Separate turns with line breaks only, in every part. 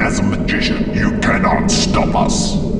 As a magician, you cannot stop us.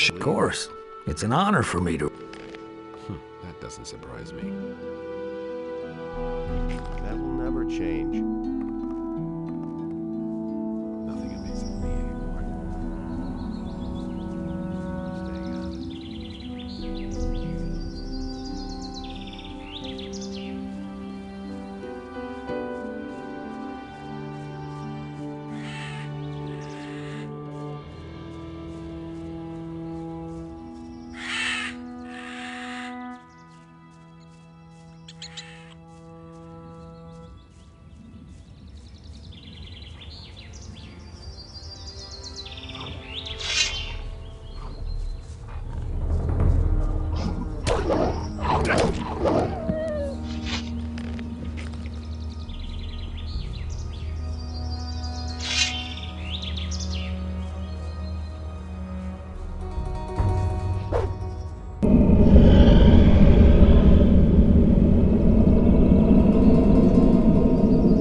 Of course. It's an honor for me to...
That doesn't surprise me.
That will never change.
Nothing amazes me anymore.
Staying out of it.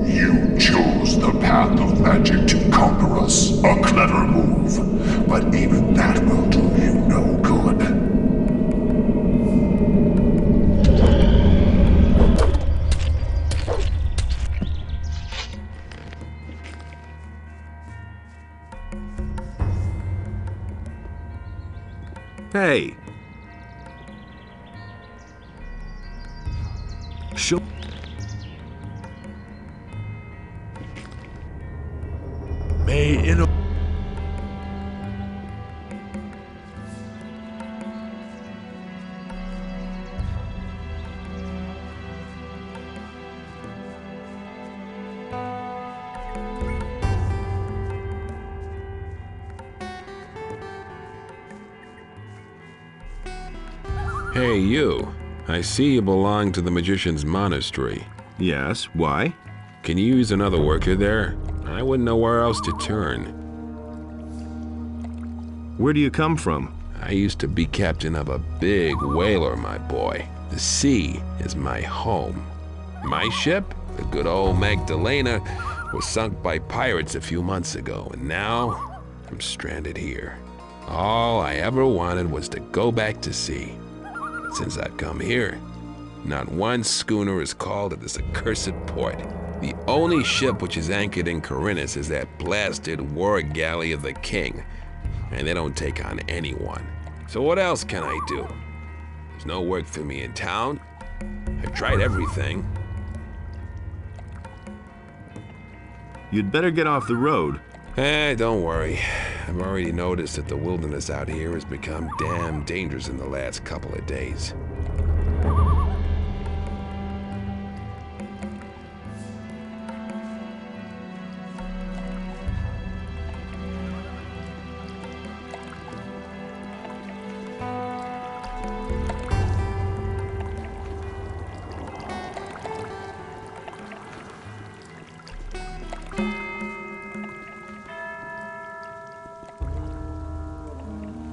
You chose the path of magic to conquer us. A clever move, but even that will do you no good.
Hey! Sure.
May in a...
Hey, you. I see you belong to the Magician's Monastery.
Yes, why?
Can you use another worker there? I wouldn't know where else to turn.
Where do you come from?
I used to be captain of a big whaler, my boy. The sea is my home. My ship, the good old Magdalena, was sunk by pirates a few months ago, and now I'm stranded here. All I ever wanted was to go back to sea. Since I've come here, not one schooner is called at this accursed port. The only ship which is anchored in Corinthus is that blasted war galley of the king, and they don't take on anyone. So what else can I do? There's no work for me in town. I've tried everything.
You'd better get off the road.
Don't worry. I've already noticed that the wilderness out here has become damn dangerous in the last couple of days.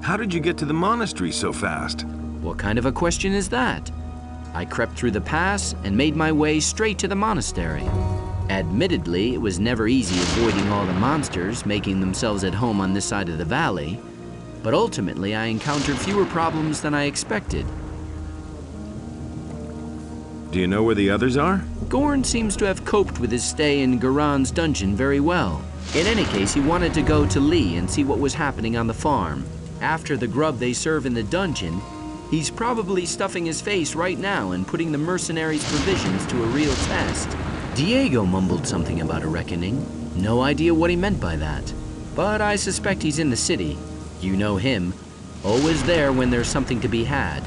How did you get to the monastery so fast?
What kind of a question is that? I crept through the pass and made my way straight to the monastery. Admittedly, it was never easy avoiding all the monsters making themselves at home on this side of the valley, but ultimately I encountered fewer problems than I expected.
Do you know where the others are?
Gorn seems to have coped with his stay in Garon's dungeon very well. In any case, he wanted to go to Lee and see what was happening on the farm. After the grub they serve in the dungeon, he's probably stuffing his face right now and putting the mercenaries' provisions to a real test. Diego mumbled something about a reckoning. No idea what he meant by that. But I suspect he's in the city. You know him. Always there when there's something to be had.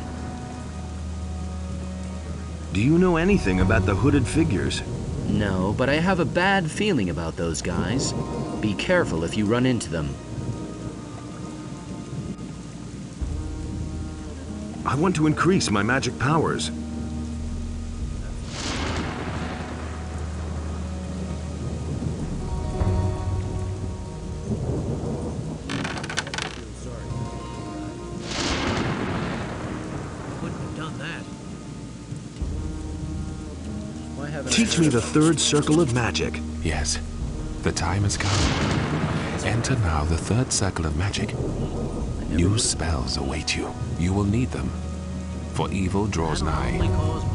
Do you know anything about the hooded figures?
No, but I have a bad feeling about those guys. Be careful if you run into them.
I want to increase my magic powers. Teach me the third circle of magic.
Yes, the time has come. Enter now the third circle of magic. New spells await you. You will need them. For evil draws nigh,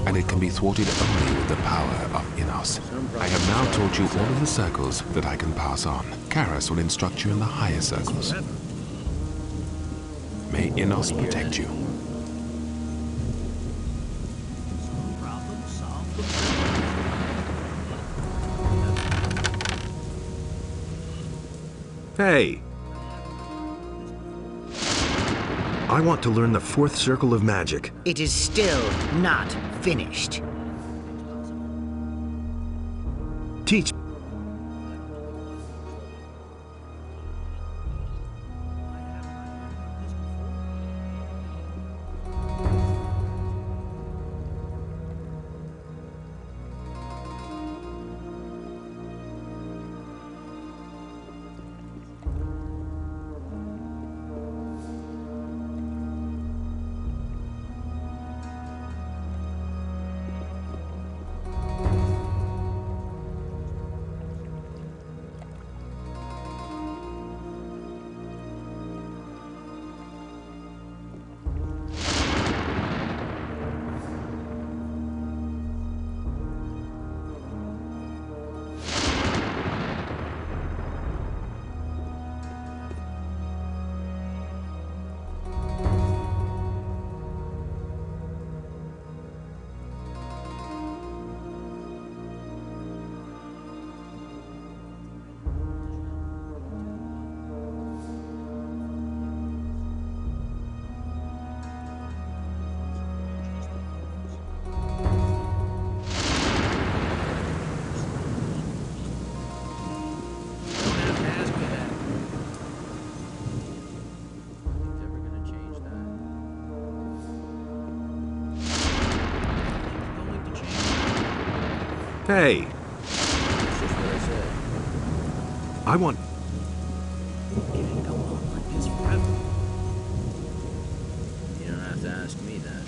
and it can be thwarted only with the power of Innos. I have now taught you all of the circles that I can pass on. Karas will instruct you in the higher circles. May Innos protect you.
Hey! I want to learn the fourth circle of magic.
It is still not finished.
Teach. Hey!
That's just what I said.
I want...
Can't go on like this forever. You don't have to ask me that.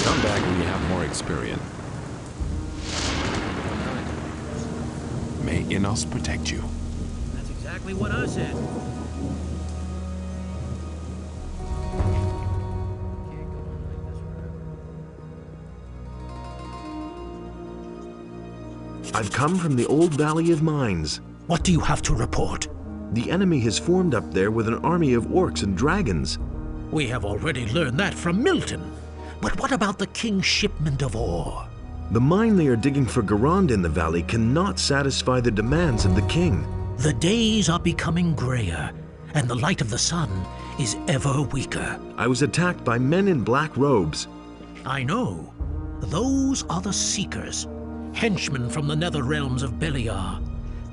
Come back when you have more experience. May Innos protect you.
That's exactly what I said.
I've come from the old Valley of Mines.
What do you have to report?
The enemy has formed up there with an army of orcs and dragons.
We have already learned that from Milton. But what about the king's shipment of ore?
The mine they are digging for Garand in the valley cannot satisfy the demands of the king.
The days are becoming grayer, and the light of the sun is ever weaker.
I was attacked by men in black robes.
I know. Those are the Seekers, henchmen from the nether realms of Beliar.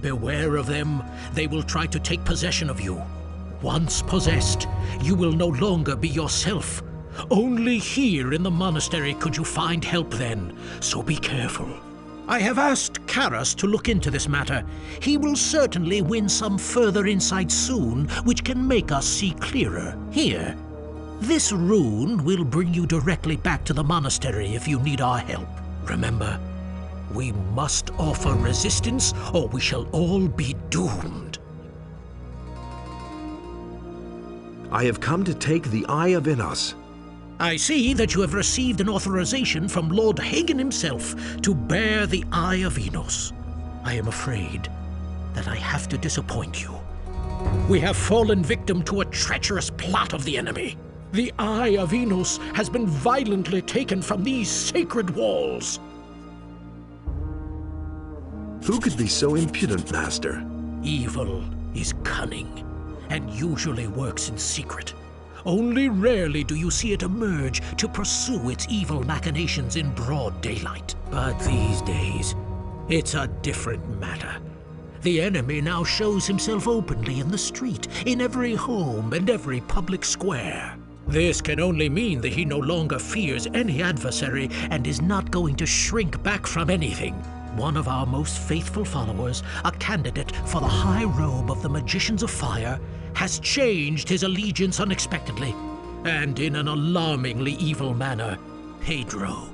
Beware of them. They will try to take possession of you. Once possessed, you will no longer be yourself. Only here in the monastery could you find help then, so be careful. I have asked Karas to look into this matter. He will certainly win some further insight soon, which can make us see clearer. Here, this rune will bring you directly back to the monastery if you need our help. Remember, we must offer resistance, or we shall all be doomed.
I have come to take the Eye of Innos.
I see that you have received an authorization from Lord Hagen himself to bear the Eye of Innos. I am afraid that I have to disappoint you. We have fallen victim to a treacherous plot of the enemy. The Eye of Innos has been violently taken from these sacred walls.
Who could be so impudent, Master?
Evil is cunning, and usually works in secret. Only rarely do you see it emerge to pursue its evil machinations in broad daylight. But these days, it's a different matter. The enemy now shows himself openly in the street, in every home and every public square. This can only mean that he no longer fears any adversary and is not going to shrink back from anything. One of our most faithful followers, a candidate for the high robe of the Magicians of Fire, has changed his allegiance unexpectedly, and in an alarmingly evil manner. Pedro.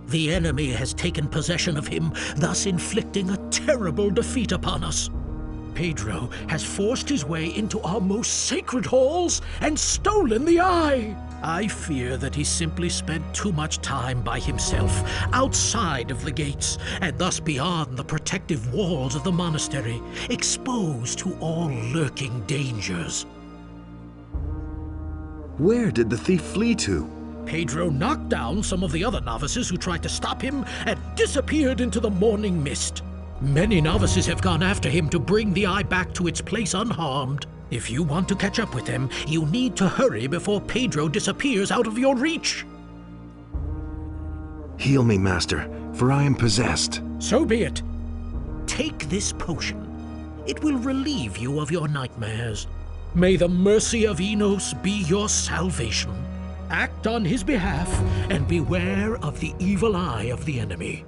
The enemy has taken possession of him, thus inflicting a terrible defeat upon us. Pedro has forced his way into our most sacred halls and stolen the eye. I fear that he simply spent too much time by himself, outside of the gates, and thus beyond the protective walls of the monastery, exposed to all lurking dangers.
Where did the thief flee to?
Pedro knocked down some of the other novices who tried to stop him and disappeared into the morning mist. Many novices have gone after him to bring the eye back to its place unharmed. If you want to catch up with him, you need to hurry before Pedro disappears out of your reach.
Heal me, Master, for I am possessed.
So be it. Take this potion. It will relieve you of your nightmares. May the mercy of Enos be your salvation. Act on his behalf and beware of the evil eye of the enemy.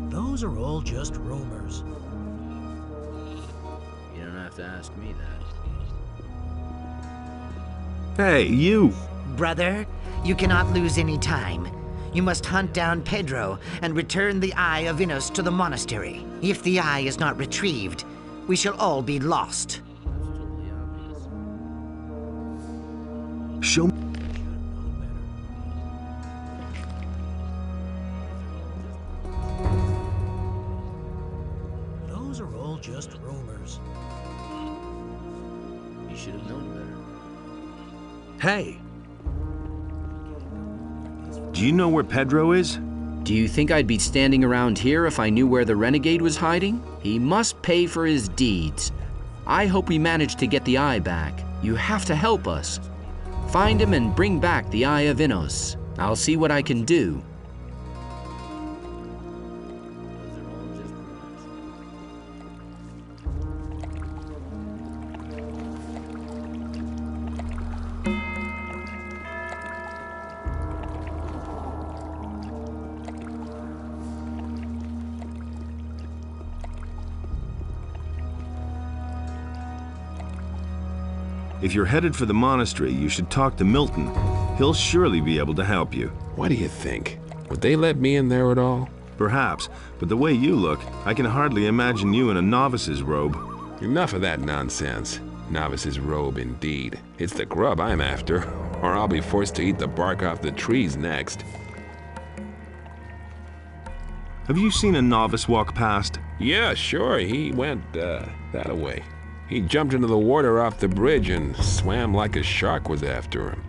Those are all just rumors.
You don't have to ask me that.
Hey, you!
Brother, you cannot lose any time. You must hunt down Pedro and return the Eye of Enos to the monastery. If the eye is not retrieved, we shall all be lost.
That's totally obvious.
Show me.
Those are all just rumors.
You should have known better.
Hey! Do you know where Pedro is?
Do you think I'd be standing around here if I knew where the renegade was hiding? He must pay for his deeds. I hope we manage to get the eye back. You have to help us. Find him and bring back the Eye of Enos. I'll see what I can do.
If you're headed for the monastery, you should talk to Milton. He'll surely be able to help you.
What do you think? Would they let me in there at all?
Perhaps, but the way you look, I can hardly imagine you in a novice's robe.
Enough of that nonsense. Novice's robe, indeed. It's the grub I'm after, or I'll be forced to eat the bark off the trees next.
Have you seen a novice walk past?
Yeah, sure, he went, that-a-way. He jumped into the water off the bridge and swam like a shark was after him.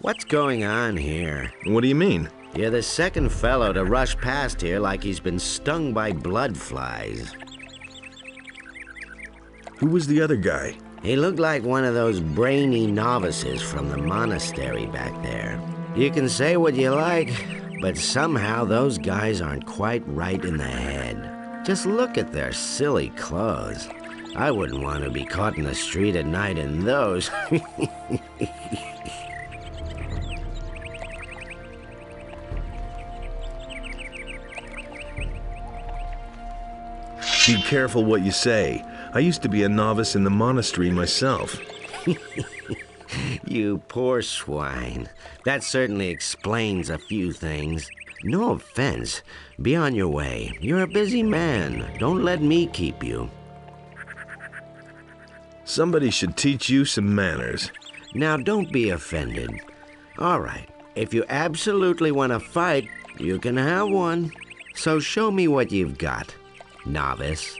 What's going on here?
What do you mean?
You're the second fellow to rush past here like he's been stung by blood flies.
Who was the other guy?
He looked like one of those brainy novices from the monastery back there. You can say what you like, but somehow those guys aren't quite right in the head. Just look at their silly clothes. I wouldn't want to be caught in the street at night in those.
Be careful what you say. I used to be a novice in the monastery myself.
You poor swine. That certainly explains a few things. No offense. Be on your way. You're a busy man. Don't let me keep you.
Somebody should teach you some manners.
Now, don't be offended. All right. If you absolutely want to fight, you can have one. So show me what you've got, novice.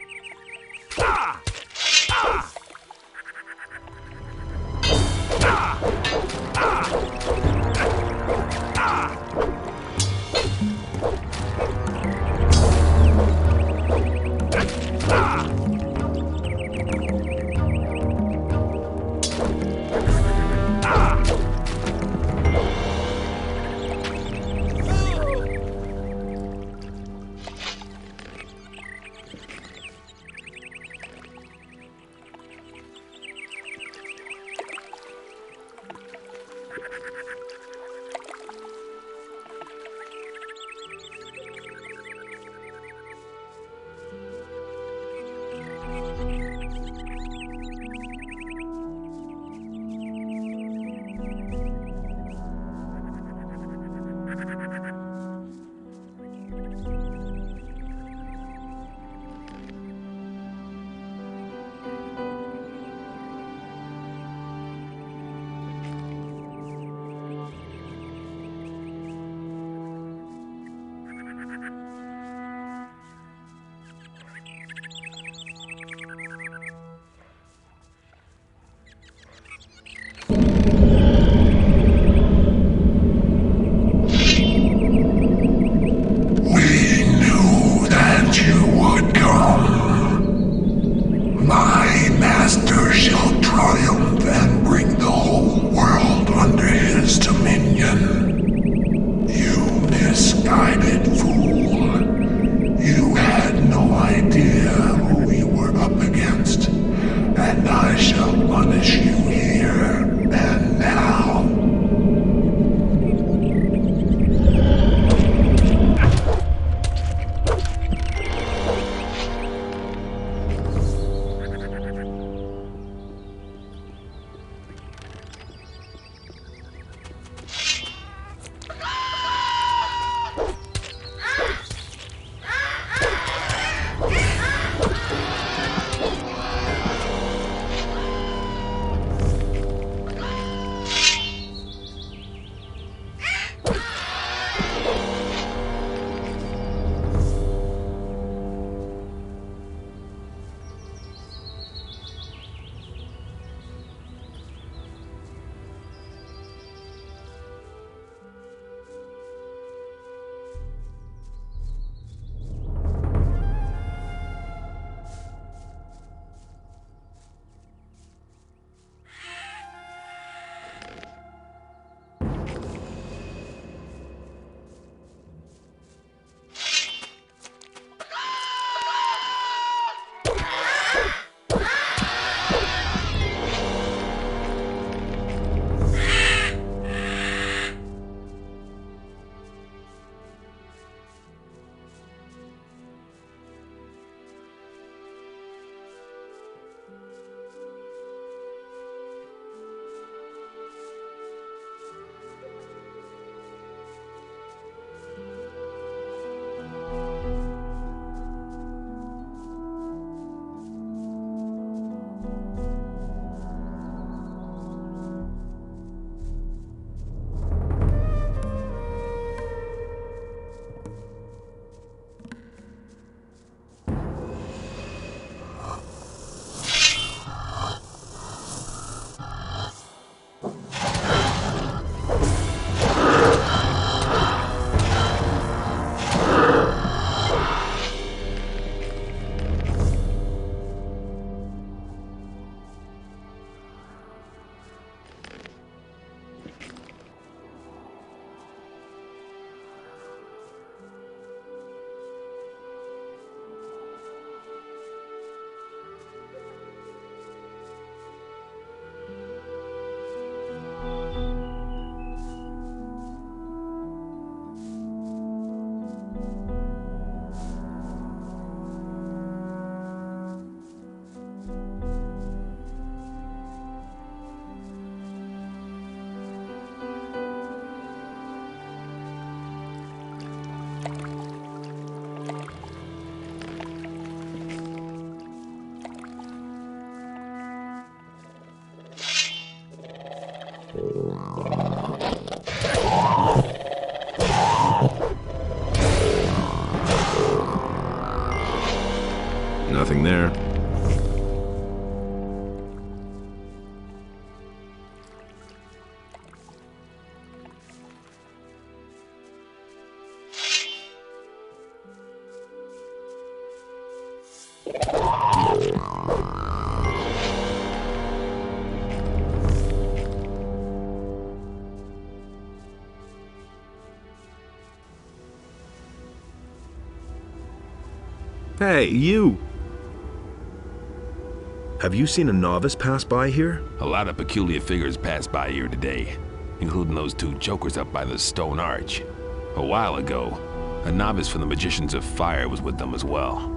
Nothing there. Hey, you! Have you seen a novice pass by here?
A lot of peculiar figures passed by here today, including those two jokers up by the stone arch. A while ago, a novice from the Magicians of Fire was with them as well.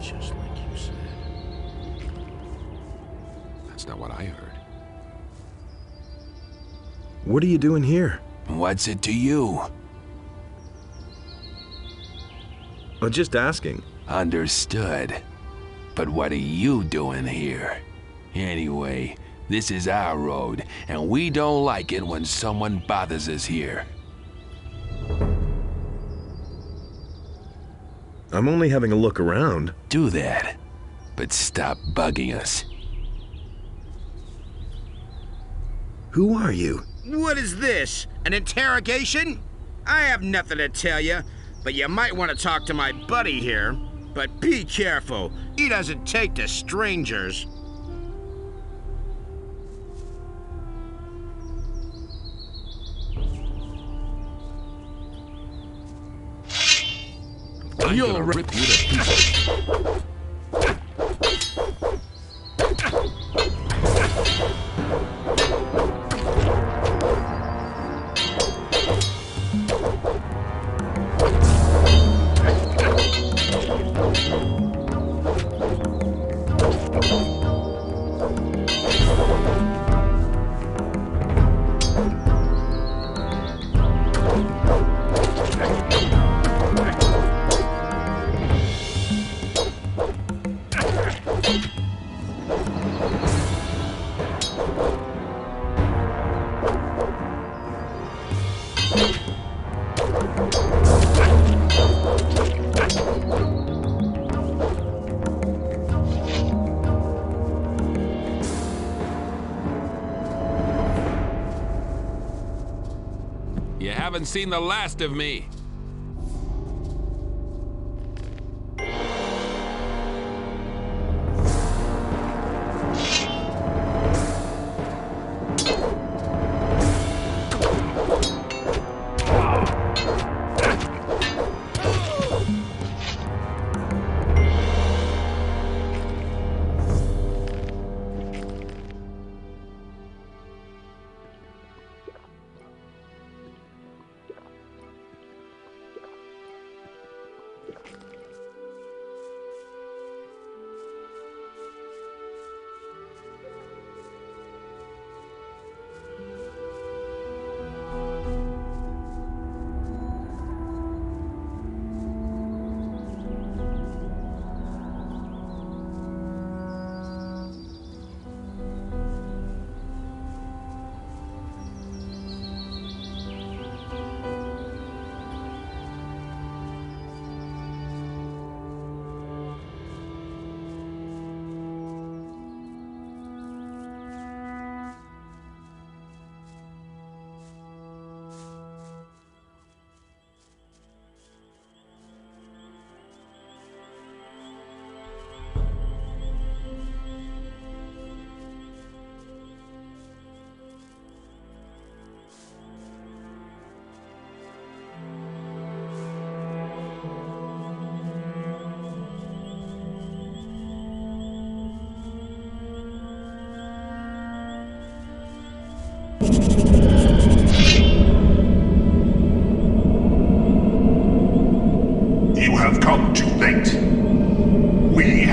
Just like you said.
That's not what I heard.
What are you doing here?
What's it to you?
Just asking.
Understood. But what are you doing here? Anyway, this is our road, and we don't like it when someone bothers us here.
I'm only having a look around.
Do that, but stop bugging us.
Who are you?
What is this? An interrogation? I have nothing to tell you, but you might want to talk to my buddy here. But be careful. He doesn't take to strangers.
I'm gonna rip you to pieces. You haven't seen the last of me.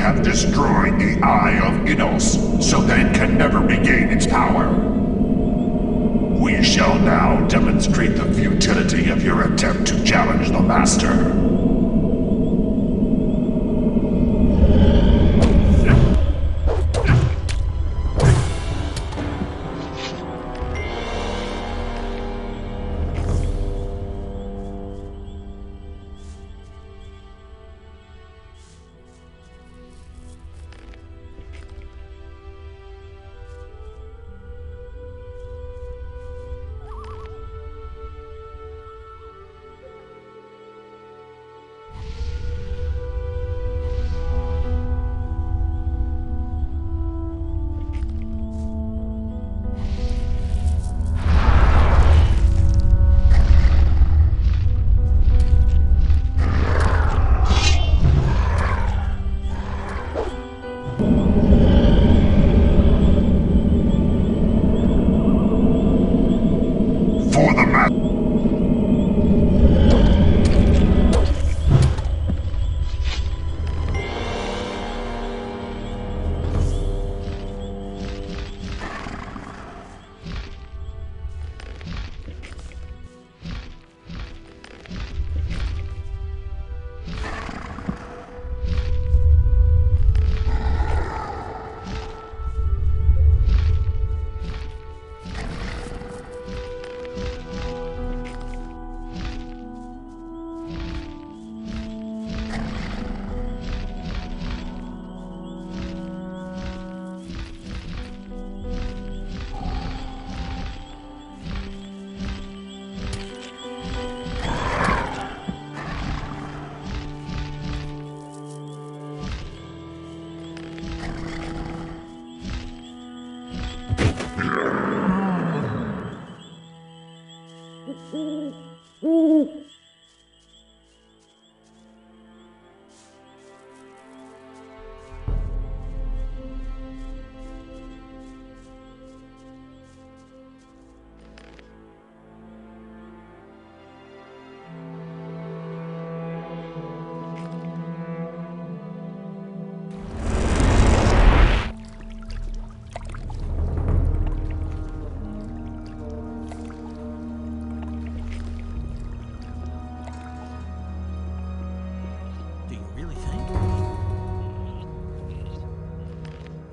have destroyed the Eye of Innos, so that it can never regain its power. We shall now demonstrate the futility of your attempt to challenge the Master.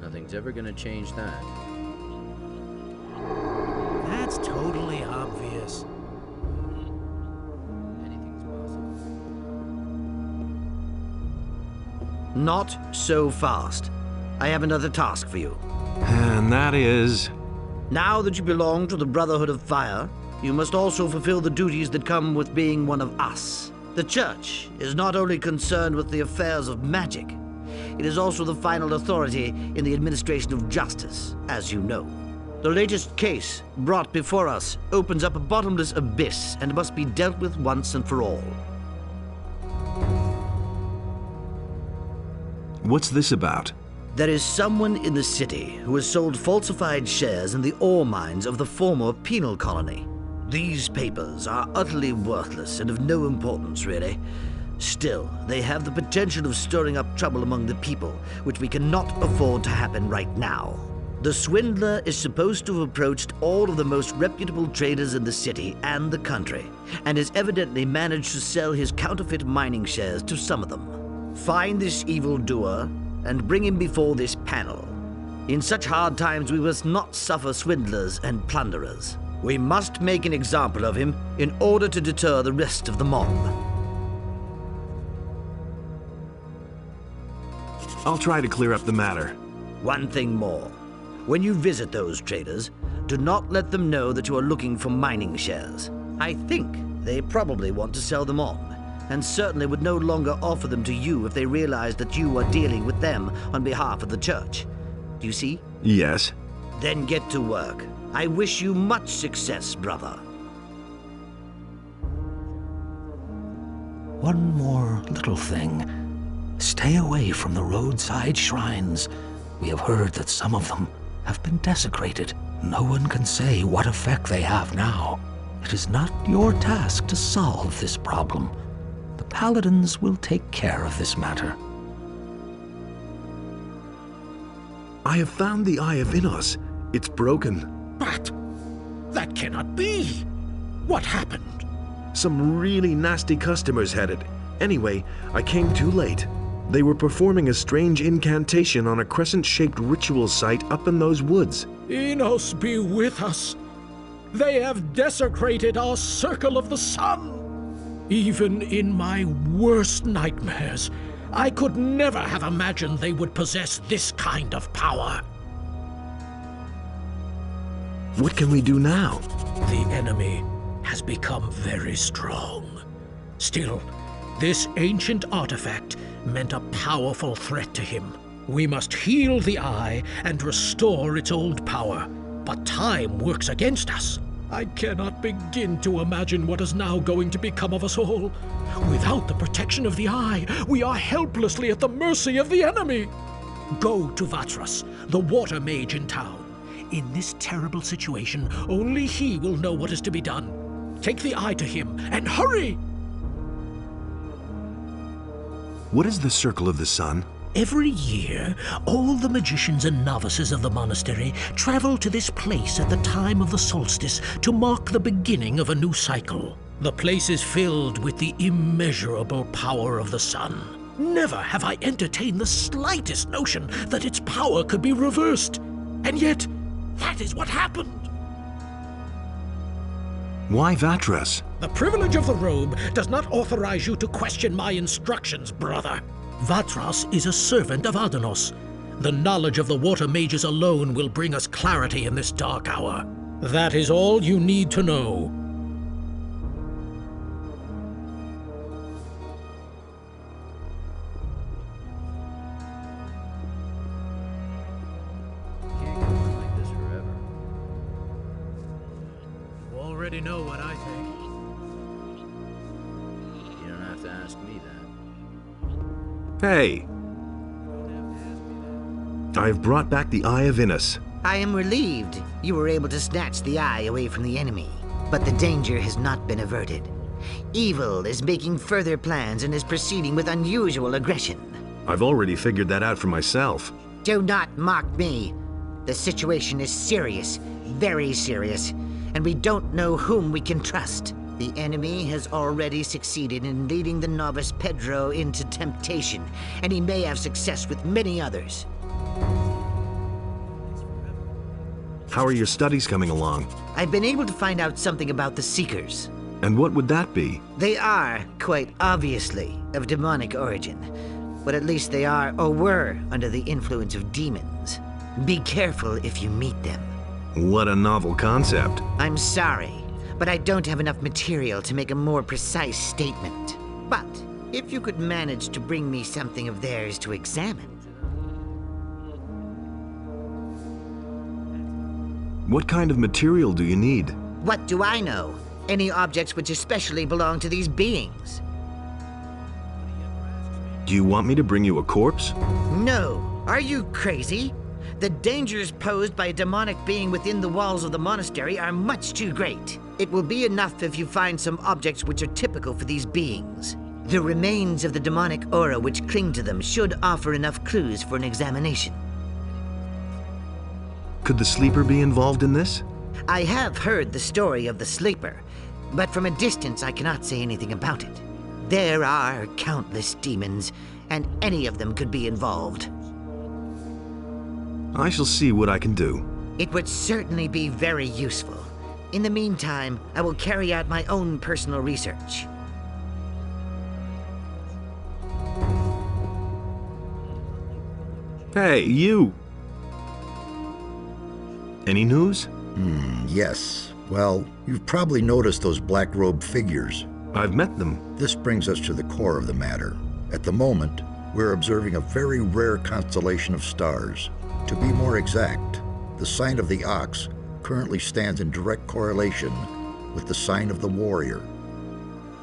Nothing's ever gonna change that.
That's totally obvious.
Anything's possible.
Not so fast. I have another task for you.
And that is...
Now that you belong to the Brotherhood of Fire, you must also fulfill the duties that come with being one of us. The Church is not only concerned with the affairs of magic, it is also the final authority in the administration of justice, as you know. The latest case brought before us opens up a bottomless abyss and must be dealt with once and for all.
What's this about?
There is someone in the city who has sold falsified shares in the ore mines of the former penal colony. These papers are utterly worthless and of no importance, really. Still, they have the potential of stirring up trouble among the people, which we cannot afford to happen right now. The swindler is supposed to have approached all of the most reputable traders in the city and the country, and has evidently managed to sell his counterfeit mining shares to some of them. Find this evildoer and bring him before this panel. In such hard times, we must not suffer swindlers and plunderers. We must make an example of him in order to deter the rest of the mob.
I'll try to clear up the matter.
One thing more. When you visit those traders, do not let them know that you are looking for mining shares. I think they probably want to sell them on, and certainly would no longer offer them to you if they realized that you are dealing with them on behalf of the Church. Do you see?
Yes.
Then get to work. I wish you much success, brother.
One more little thing. Stay away from the roadside shrines. We have heard that some of them have been desecrated. No one can say what effect they have now. It is not your task to solve this problem. The Paladins will take care of this matter.
I have found the Eye of Innos. It's broken.
But that cannot be. What happened?
Some really nasty customers had it. Anyway, I came too late. They were performing a strange incantation on a crescent-shaped ritual site up in those woods.
Innos be with us. They have desecrated our circle of the sun. Even in my worst nightmares, I could never have imagined they would possess this kind of power.
What can we do now?
The enemy has become very strong. Still, this ancient artifact meant a powerful threat to him. We must heal the eye and restore its old power. But time works against us. I cannot begin to imagine what is now going to become of us all. Without the protection of the eye, we are helplessly at the mercy of the enemy. Go to Vatras, the water mage in town. In this terrible situation, only he will know what is to be done. Take the eye to him, and hurry!
What is the Circle of the Sun?
Every year, all the magicians and novices of the monastery travel to this place at the time of the solstice to mark the beginning of a new cycle. The place is filled with the immeasurable power of the sun. Never have I entertained the slightest notion that its power could be reversed. And yet, that is what happened.
Why Vatras?
The privilege of the robe does not authorize you to question my instructions, brother. Vatras is a servant of Addonos. The knowledge of the water mages alone will bring us clarity in this dark hour. That is all you need to know.
Can't go on like this forever.
You already know what I think.
You don't have to ask me that.
Hey! I've brought back the Eye of Innos.
I am relieved you were able to snatch the eye away from the enemy, but the danger has not been averted. Evil is making further plans and is proceeding with unusual aggression.
I've already figured that out for myself.
Do not mock me. The situation is serious, very serious, and we don't know whom we can trust. The enemy has already succeeded in leading the novice Pedro into temptation, and he may have success with many others.
How are your studies coming along?
I've been able to find out something about the Seekers.
And what would that be?
They are, quite obviously, of demonic origin, but at least they are, or were, under the influence of demons. Be careful if you meet them.
What a novel concept.
I'm sorry, but I don't have enough material to make a more precise statement. But if you could manage to bring me something of theirs to examine.
What kind of material do you need?
What do I know? Any objects which especially belong to these beings.
Do you want me to bring you a corpse?
No. Are you crazy? The dangers posed by a demonic being within the walls of the monastery are much too great. It will be enough if you find some objects which are typical for these beings. The remains of the demonic aura which cling to them should offer enough clues for an examination.
Could the Sleeper be involved in this?
I have heard the story of the Sleeper, but from a distance I cannot say anything about it. There are countless demons, and any of them could be involved.
I shall see what I can do.
It would certainly be very useful. In the meantime, I will carry out my own personal research.
Hey, you! Any news?
Yes. Well, you've probably noticed those black-robed figures.
I've met them.
This brings us to the core of the matter. At the moment, we're observing a very rare constellation of stars. To be more exact, the sign of the ox currently stands in direct correlation with the sign of the warrior.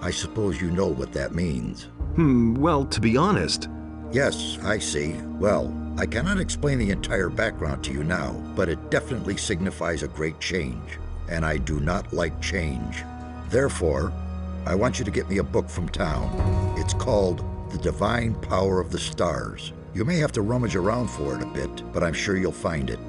I suppose you know what that means.
Well, to be honest...
Yes, I see. Well, I cannot explain the entire background to you now, but it definitely signifies a great change, and I do not like change. Therefore, I want you to get me a book from town. It's called The Divine Power of the Stars. You may have to rummage around for it a bit, but I'm sure you'll find it.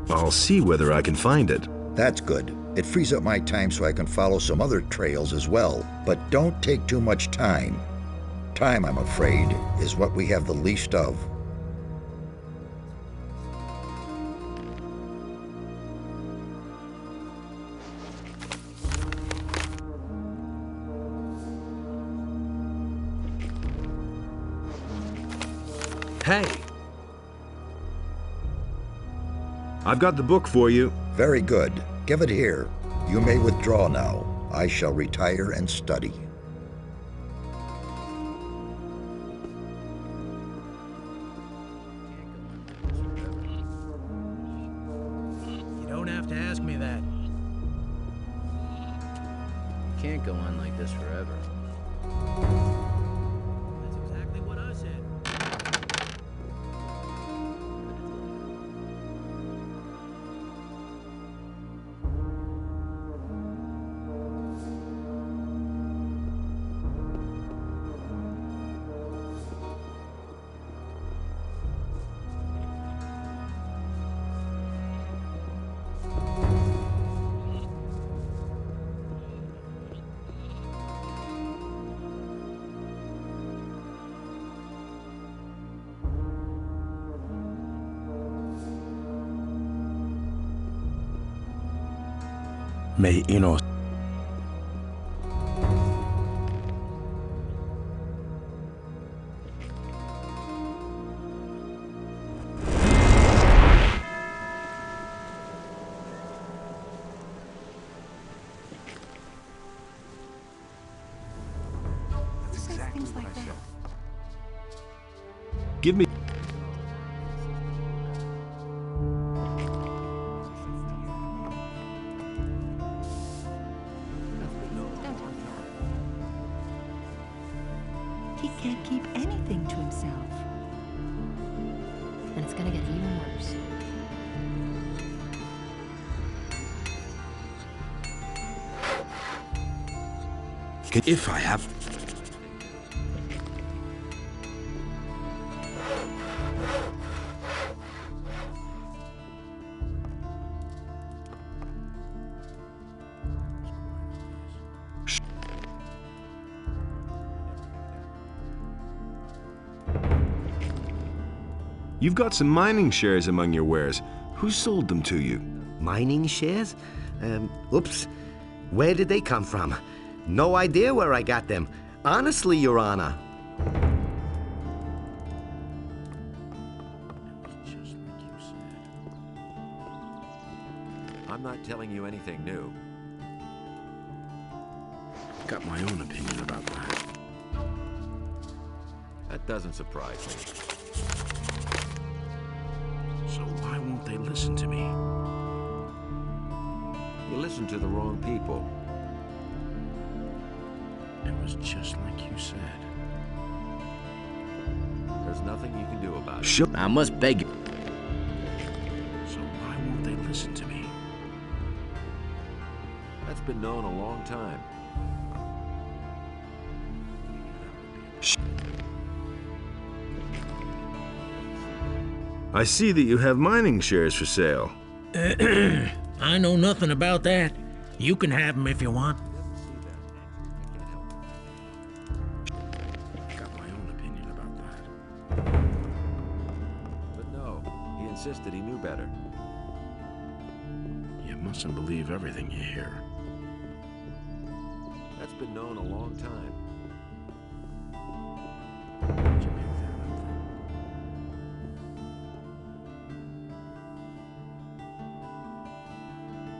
I'll see whether I can find it.
That's good. It frees up my time so I can follow some other trails as well. But don't take too much time. Time, I'm afraid, is what we have the least of.
Hey! I've got the book for you.
Very good. Give it here. You may withdraw now. I shall retire and study.
You don't have to ask me that.
Can't go on like this forever.
That's exactly what I said.
May Enos.
Things like that.
Give me.
He can't keep anything to himself.
And it's gonna get even worse.
If I have. You've got some mining shares among your wares. Who sold them to you?
Mining shares? Oops. Where did they come from? No idea where I got them. Honestly, Your Honor.
Just like you said. I'm not telling you anything new.
Got my own opinion about that.
That doesn't surprise me.
So why won't they listen to me?
You listen to the wrong people.
It was just like you said.
There's nothing you can do about it.
Sure.
I must beg you.
So why won't they listen to me?
That's been known a long time.
I see that you have mining shares for sale.
I know nothing about that. You can have them if you want.
Got my own opinion about that.
But no, he insisted he knew better.
You mustn't believe everything you hear.
That's been known a long time.
Where'd you pick that up from?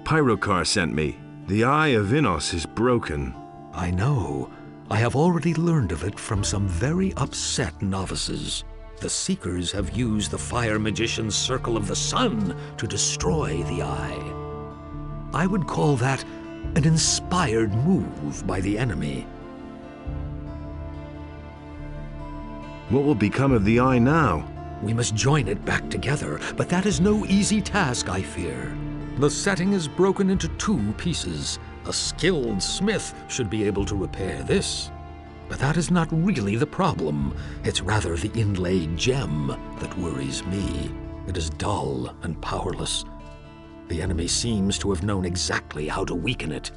Pyrocar sent me. The Eye of Innos is broken.
I know. I have already learned of it from some very upset novices. The Seekers have used the Fire Magician's Circle of the Sun to destroy the Eye. I would call that an inspired move by the enemy.
What will become of the Eye now?
We must join it back together, but that is no easy task, I fear. The setting is broken into 2 pieces. A skilled smith should be able to repair this. But that is not really the problem. It's rather the inlaid gem that worries me. It is dull and powerless. The enemy seems to have known exactly how to weaken it.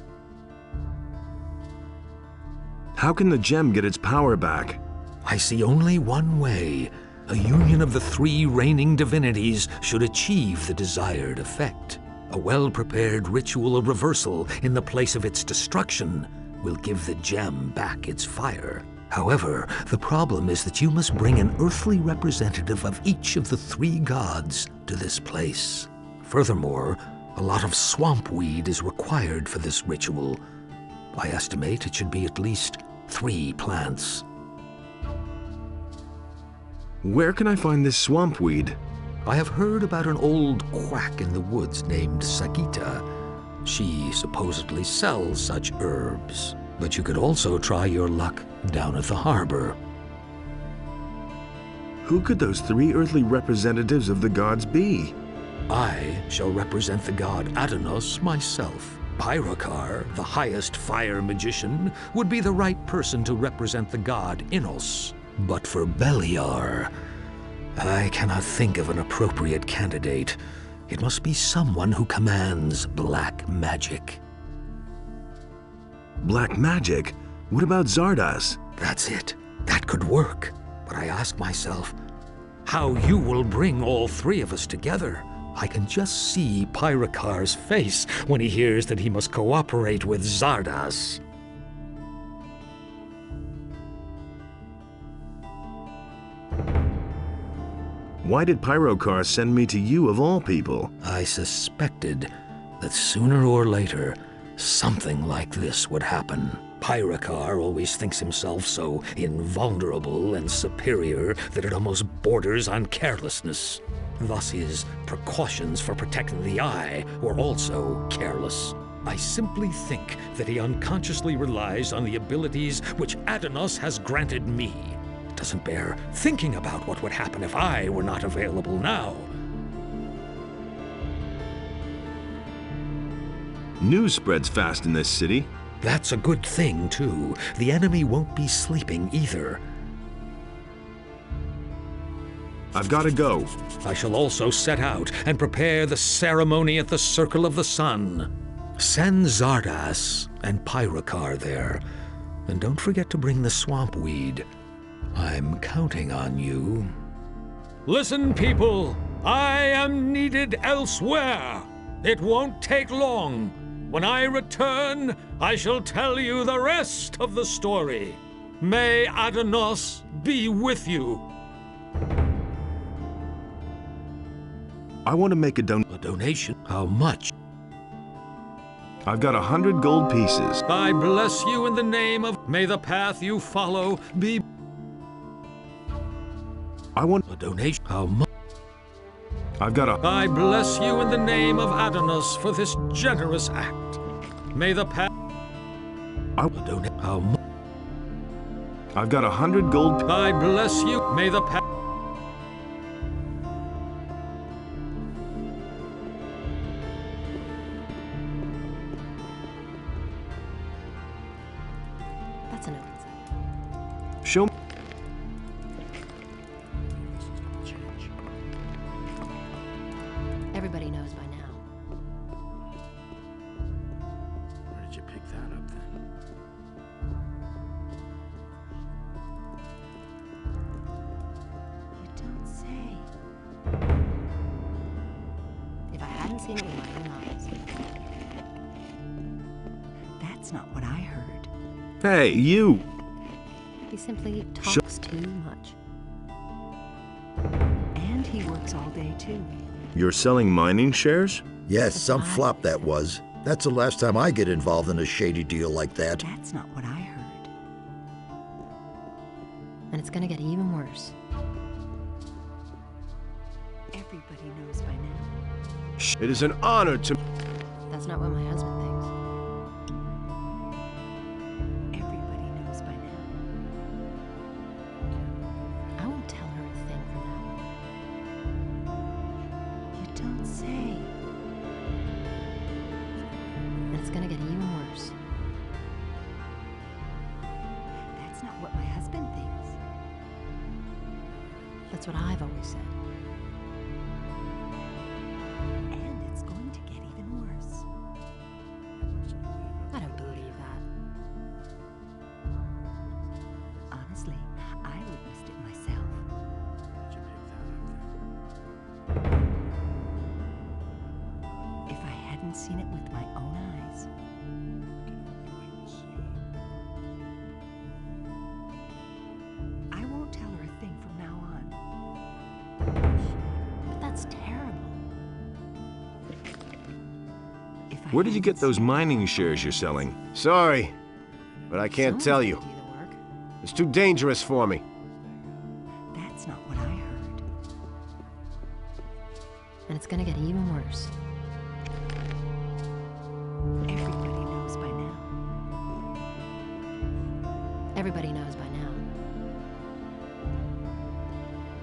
How can the gem get its power back?
I see only one way. A union of the three reigning divinities should achieve the desired effect. A well-prepared ritual of reversal in the place of its destruction will give the gem back its fire. However, the problem is that you must bring an earthly representative of each of the three gods to this place. Furthermore, a lot of swamp weed is required for this ritual. I estimate it should be at least 3 plants.
Where can I find this swamp weed?
I have heard about an old quack in the woods named Sagita. She supposedly sells such herbs. But you could also try your luck down at the harbor.
Who could those 3 earthly representatives of the gods be?
I shall represent the god Addonos myself. Pyrokar, the highest fire magician, would be the right person to represent the god Innos. But for Beliar, I cannot think of an appropriate candidate. It must be someone who commands black magic.
Black magic? What about Zardas?
That's it. That could work. But I ask myself, how you will bring all 3 of us together? I can just see Pyrokar's face when he hears that he must cooperate with Zardas.
Why did Pyrokar send me to you of all people?
I suspected that sooner or later, something like this would happen. Pyrokar always thinks himself so invulnerable and superior that it almost borders on carelessness. Thus his precautions for protecting the eye were also careless. I simply think that he unconsciously relies on the abilities which Addonos has granted me. It doesn't bear thinking about what would happen if I were not available now.
News spreads fast in this city.
That's a good thing, too. The enemy won't be sleeping either.
I've got to go.
I shall also set out and prepare the ceremony at the Circle of the Sun. Send Zardas and Pyrokar there. And don't forget to bring the swamp weed. I'm counting on you. Listen, people. I am needed elsewhere. It won't take long. When I return, I shall tell you the rest of the story. May Addonos be with you.
I want to make a
donation? How much?
I've got 100 gold pieces.
I bless you in the name of... May the path you follow be...
I want
a donation. How much?
I've got a...
I bless you in the name of Addonos for this generous act. May the path...
I
donate. How much?
I've got 100 gold...
I bless you. May the path...
That's an open side.
Show me...
Everybody knows by now.
Where did you pick that up, then?
You don't say.
If I hadn't seen it with my own eyes.
That's not what I heard.
Hey, you!
He simply talks too much.
And he works all day, too.
You're selling mining shares?
Yes, some flop that was. That's the last time I get involved in a shady deal like that.
That's not what I heard.
And it's gonna get even worse.
Everybody knows by now.
It is an honor to...
That's not what my husband thinks.
Everybody knows by now.
I won't tell her a thing from now on.
You don't say.
And it's gonna get even worse.
That's not what
That's what I've always said.
And it's going to get even worse.
I don't believe that.
Honestly, I witnessed it myself. If I hadn't seen it with my own eyes. I won't tell her a thing from now on.
But that's terrible.
If I
Where did you get
hadn't
those
seen it-
mining shares you're selling?
Sorry, but I can't
Someone's
tell
gonna
you.
do the work.
It's too dangerous for me.
That's not what I heard.
And it's gonna get even worse.
Everybody knows by now.
Everybody knows by now.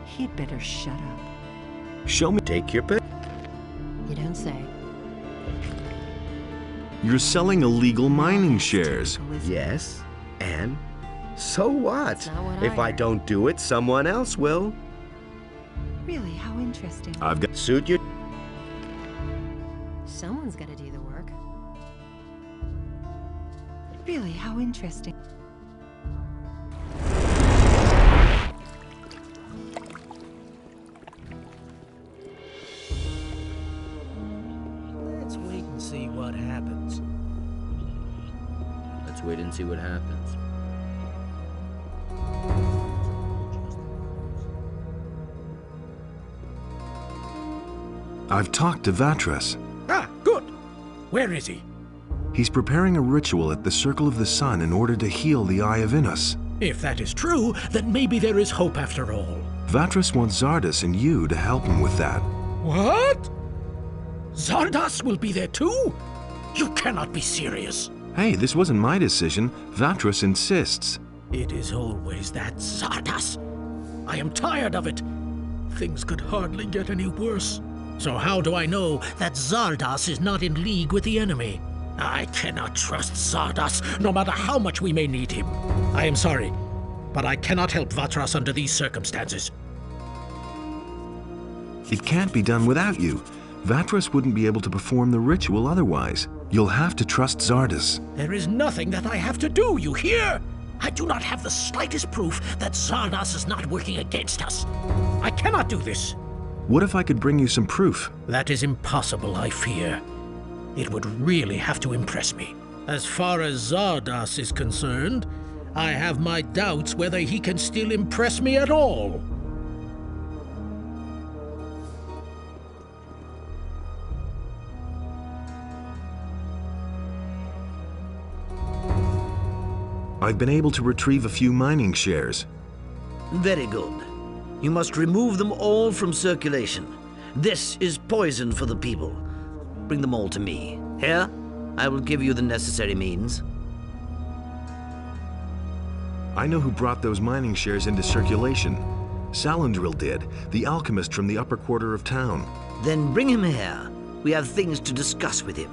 He'd better shut up.
Show me.
Take your pick.
You don't say.
You're selling illegal mining shares.
Yes, and so what?
That's not what
If
I
I
heard.
don't do it, someone else will.
Really, how interesting.
I've got suit you.
Someone's gotta do the work.
Really, how interesting.
Let's wait and see what happens.
Let's wait and see what happens.
I've talked to Vatras.
Ah, good. Where is he?
He's preparing a ritual at the Circle of the Sun in order to heal the Eye of Innos.
If that is true, then maybe there is hope after all.
Vatras wants Zardas and you to help him with that.
What? Zardas will be there too? You cannot be serious.
Hey, this wasn't my decision. Vatras insists.
It is always that Zardas. I am tired of it. Things could hardly get any worse. So how do I know that Zardas is not in league with the enemy? I cannot trust Zardas, no matter how much we may need him. I am sorry, but I cannot help Vatras under these circumstances.
It can't be done without you. Vatras wouldn't be able to perform the ritual otherwise. You'll have to trust Zardas.
There is nothing that I have to do, you hear? I do not have the slightest proof that Zardas is not working against us. I cannot do this.
What if I could bring you some proof?
That is impossible, I fear. It would really have to impress me. As far as Zardas is concerned, I have my doubts whether he can still impress me at all.
I've been able to retrieve a few mining shares.
Very good. You must remove them all from circulation. This is poison for the people. Bring them all to me. Here, I will give you the necessary means.
I know who brought those mining shares into circulation. Salandril did, the alchemist from the upper quarter of town.
Then bring him here. We have things to discuss with him.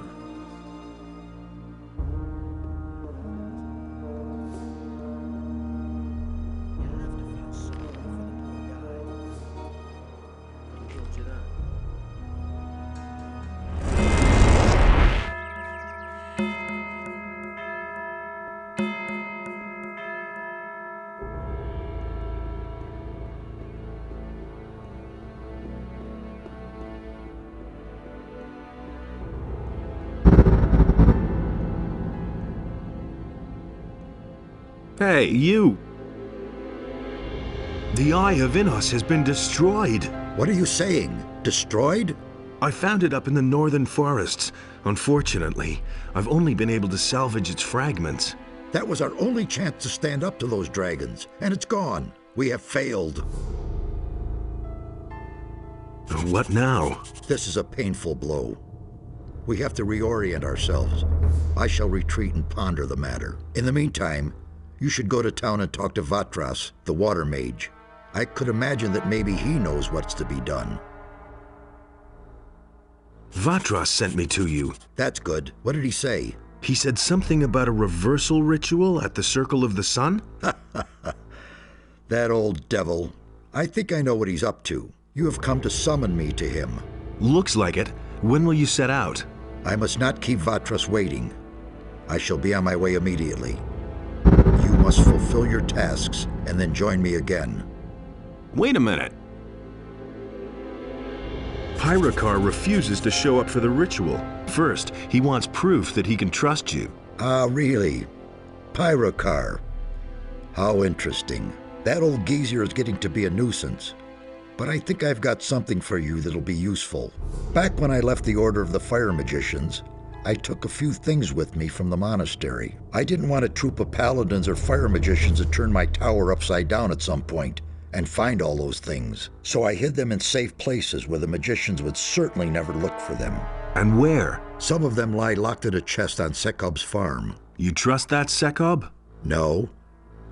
Hey, you! The Eye of Innos has been destroyed.
What are you saying? Destroyed?
I found it up in the northern forests. Unfortunately, I've only been able to salvage its fragments.
That was our only chance to stand up to those dragons, and it's gone. We have failed.
What now?
This is a painful blow. We have to reorient ourselves. I shall retreat and ponder the matter. In the meantime, you should go to town and talk to Vatras, the water mage. I could imagine that maybe he knows what's to be done.
Vatras sent me to you.
That's good. What did he say?
He said something about a reversal ritual at the Circle of the Sun?
That old devil. I think I know what he's up to. You have come to summon me to him.
Looks like it. When will you set out?
I must not keep Vatras waiting. I shall be on my way immediately. You must fulfill your tasks and then join me again.
Wait a minute. Pyrokar refuses to show up for the ritual. First, he wants proof that he can trust you.
Ah, really? Pyrokar. How interesting. That old geezer is getting to be a nuisance. But I think I've got something for you that'll be useful. Back when I left the Order of the Fire Magicians, I took a few things with me from the monastery. I didn't want a troop of paladins or fire magicians to turn my tower upside down at some point and find all those things. So I hid them in safe places where the magicians would certainly never look for them.
And where?
Some of them lie locked in a chest on Sekob's farm.
You trust that Sekob?
No,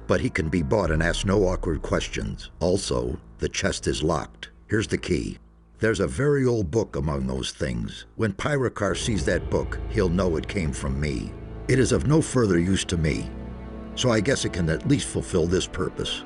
but he can be bought and ask no awkward questions. Also, the chest is locked. Here's the key. There's a very old book among those things. When Pyrokar sees that book, he'll know it came from me. It is of no further use to me, so I guess it can at least fulfill this purpose.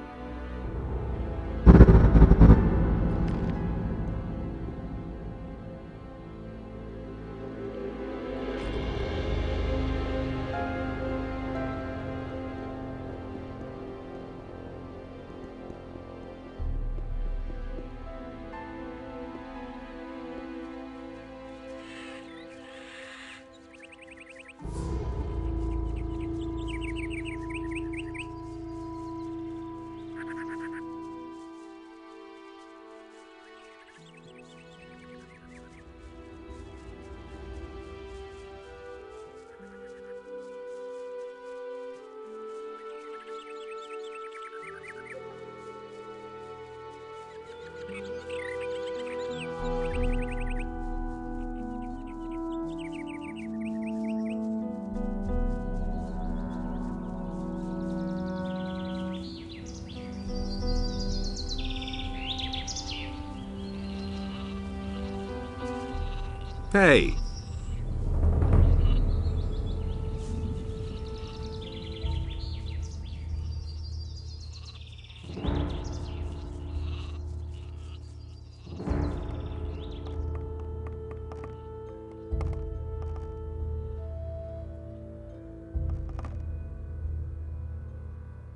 Hey!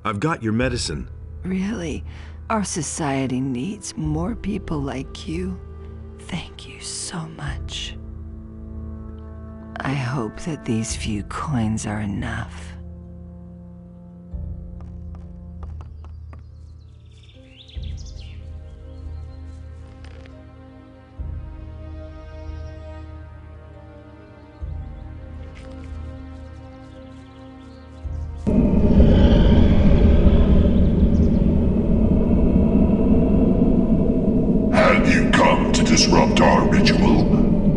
I've got your medicine.
Really? Our society needs more people like you. Thank you so much. I hope that these few coins are enough.
Have you come to disrupt our ritual?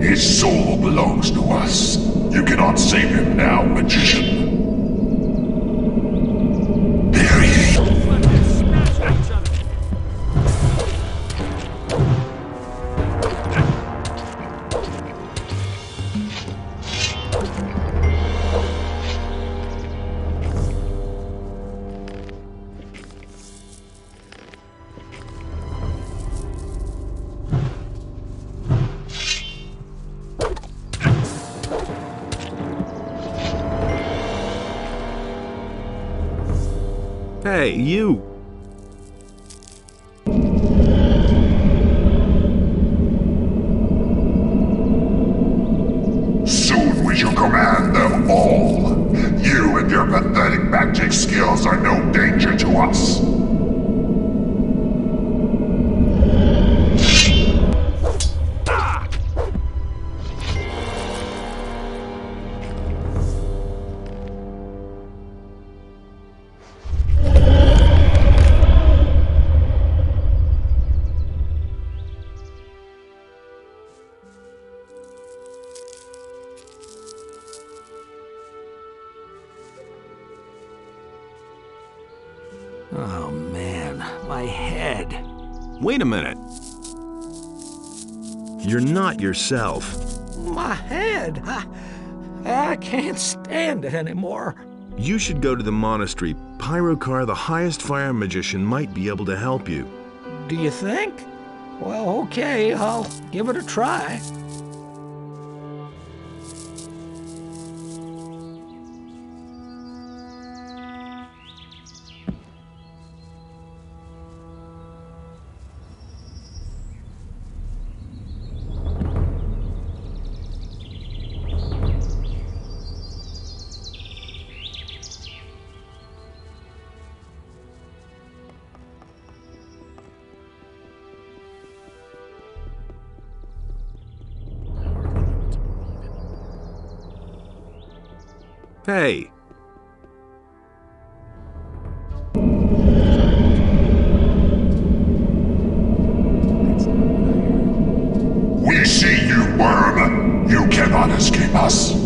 His soul belongs to us. You cannot save him now, magician. There he is.
Hey, you!
Soon we shall command them all. You and your pathetic magic skills are no danger to us.
Oh man, my head.
Wait a minute. You're not yourself.
My head. I can't stand it anymore.
You should go to the monastery. Pyrokar, the highest fire magician, might be able to help you.
do you think? Well, okay, I'll give it a try.
Hey!
We see you, worm! You cannot escape us!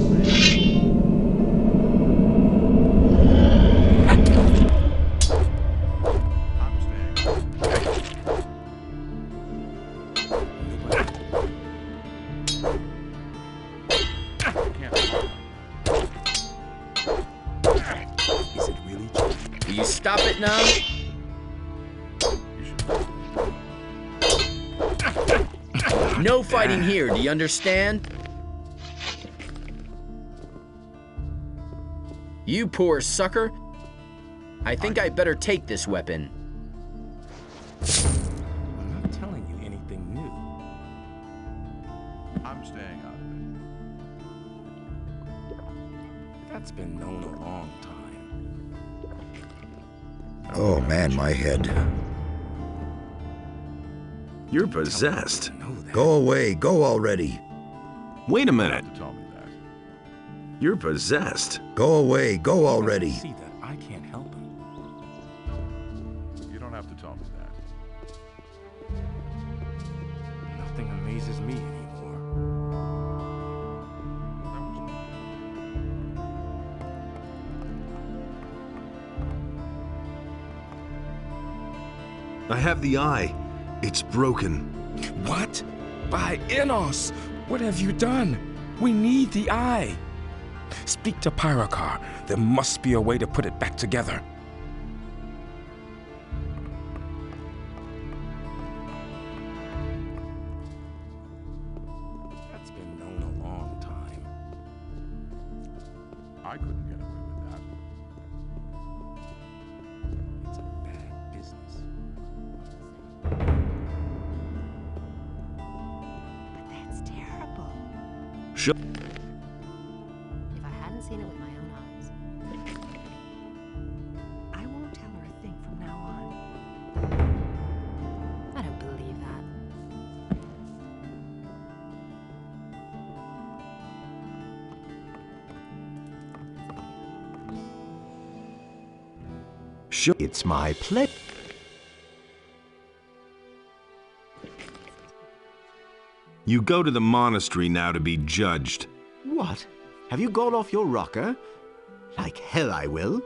Will you stop it now? No fighting here, do you understand? You poor sucker. I think I better take this weapon.
I'm not telling you anything new. I'm staying out of it. That's been known a long time.
Oh man, my head.
You're possessed.
Go away, go already.
Wait a minute. You're possessed.
Go away, go already.
See that I can't help him. You don't have to tell me that. Nothing amazes me anymore.
I have the eye. It's broken.
What? By Enos! What have you done? We need the eye. Speak to Pyrocar. There must be a way to put it back together. That's been known a long time. I couldn't get away with that. It's a bad business.
That's terrible.
Sure.
If I hadn't seen it with my own eyes.
I won't tell her a thing from now on.
I don't believe that.
Sure.
It's my pleasure.
You go to the monastery now to be judged.
What? Have you gone off your rocker? Like hell I will.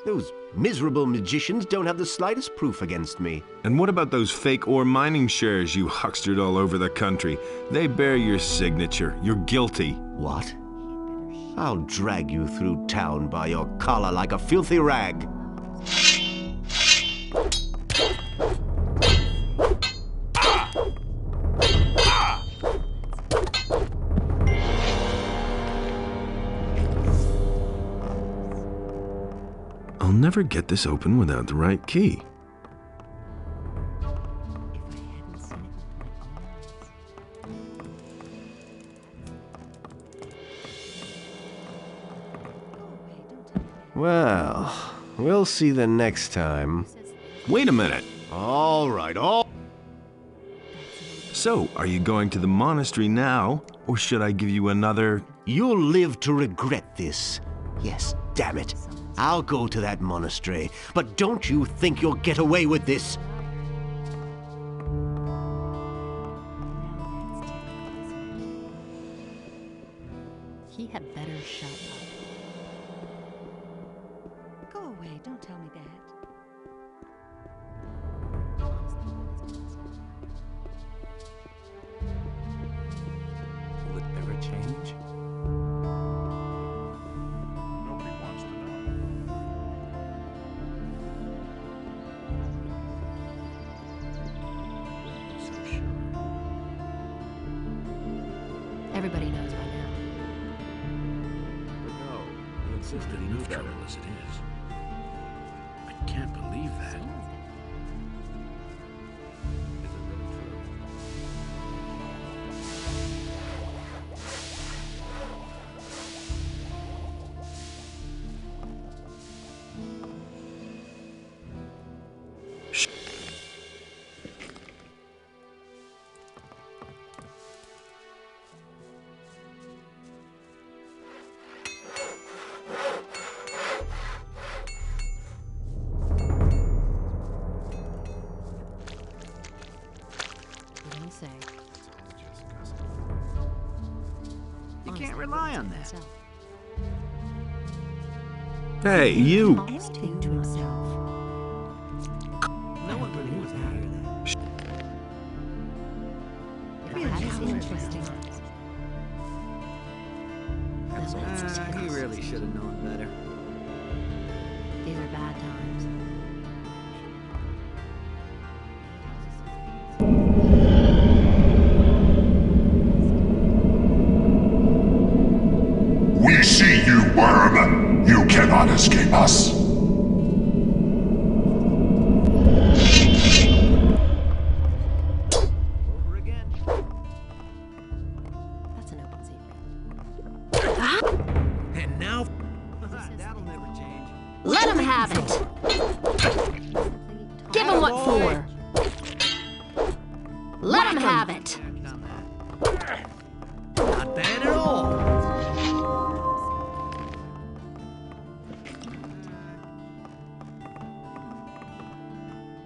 Those miserable magicians don't have the slightest proof against me.
And what about those fake ore mining shares you huckstered all over the country? They bear your signature. You're guilty.
What? I'll drag you through town by your collar like a filthy rag.
I'll never get this open without the right key.
Well, we'll see the next time.
Wait a minute.
All right, all...
So, are you going to the monastery now, or should I give you another...
You'll live to regret this. Yes, damn it. I'll go to that monastery, but don't you think you'll get away with this?
He had better shut up.
Go away, don't tell me that.
Will it ever change? Nobody wants to know.
Everybody knows by now.
But no, he insisted he knew better.
As it is. I can't believe that.
Is it really true?
What do you say?
You can't rely on that.
Hey, you!
Anything to himself.
No one really wants to hear that.
That is interesting.
He really should have known better.
These are bad times.
We see you, worm! You cannot escape us!
Over again.
That's an open secret.
And now,
That'll never change.
Let him have it! Give him what for! Let him have it!
Not bad at all.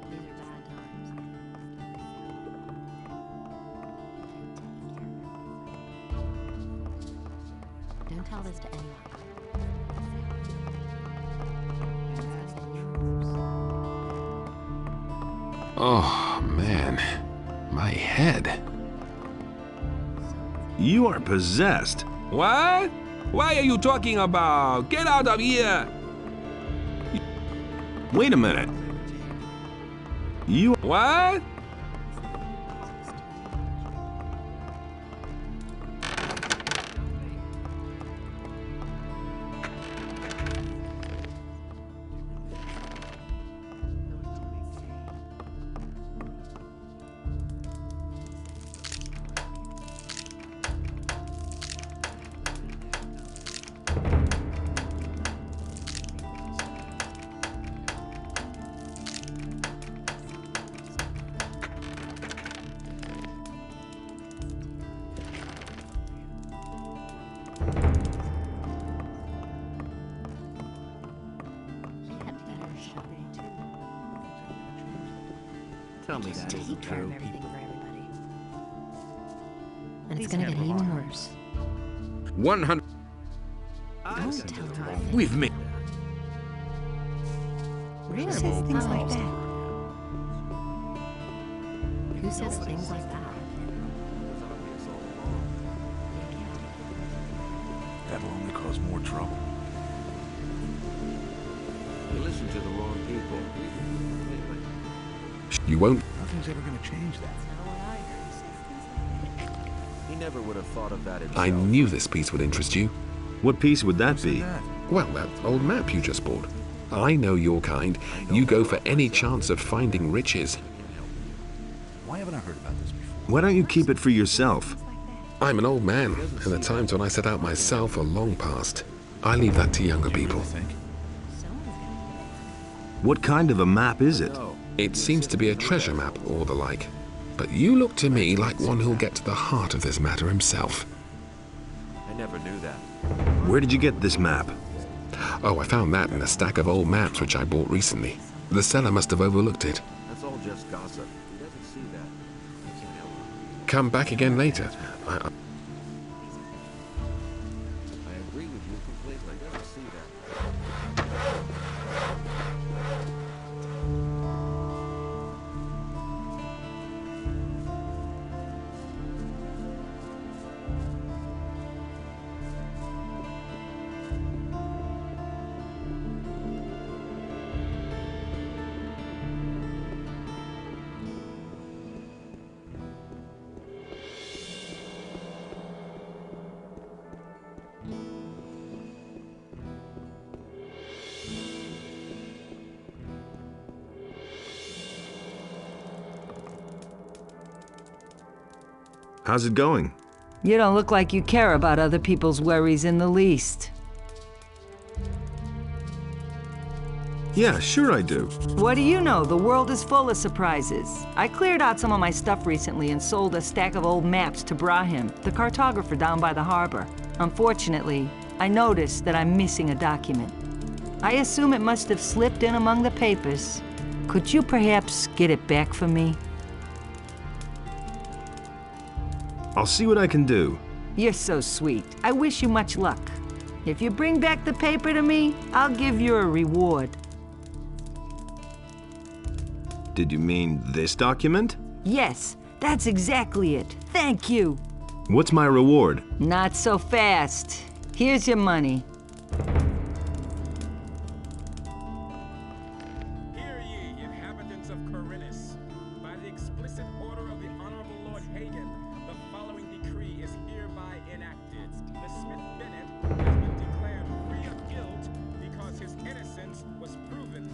These are bad times. Don't tell this to anyone.
Oh, man. My head.
You are possessed.
What? Why are you talking about? Get out of here!
Wait a minute. You...
What?
Tell me that
Take
isn't
care of
true.
everything for everybody. And it's gonna get even worse.
100...
Don't tell her I think.
We've made...
Really?
Who says things like that?
Who says things like that?
That'll only cause more trouble.
You listen to the wrong people.
You won't...
Nothing's ever gonna change that.
He never would have thought of that himself.
I knew this piece would interest you.
What piece would that be?
Well, that old map you just bought. I know your kind. You go for any chance of finding riches.
Why haven't I heard about this before?
Why don't you keep it for yourself?
I'm an old man, and the times when I set out myself are long past. I leave that to younger people.
What kind of a map is it?
It seems to be a treasure map or the like. But you look to me like one who'll get to the heart of this matter himself.
I never knew that.
Where did you get this map?
Oh, I found that in a stack of old maps which I bought recently. The seller must have overlooked it.
That's all just gossip. He doesn't see that. I can't help it.
Come back again later.
I agree with you completely. He doesn't see that.
How's it going?
You don't look like you care about other people's worries in the least.
Yeah, sure I do.
What do you know? The world is full of surprises. I cleared out some of my stuff recently and sold a stack of old maps to Brahim, the cartographer down by the harbor. Unfortunately, I noticed that I'm missing a document. I assume it must have slipped in among the papers. Could you perhaps get it back for me?
I'll see what I can do.
You're so sweet. I wish you much luck. If you bring back the paper to me, I'll give you a reward.
Did you mean this document?
Yes, that's exactly it. Thank you.
What's my reward?
Not so fast. Here's your money.
Hear ye, inhabitants of Corinus. By the explicit order of the Honorable Lord Hagen, the following decree is hereby enacted. The Smith Bennett has been declared free of guilt because his innocence was proven.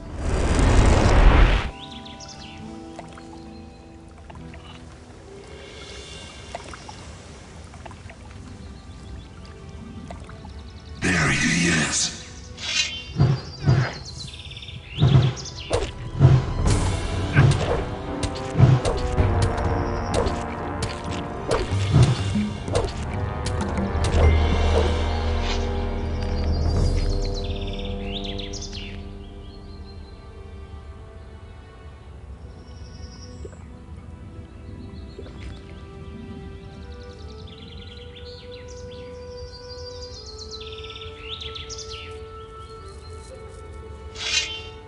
There he is.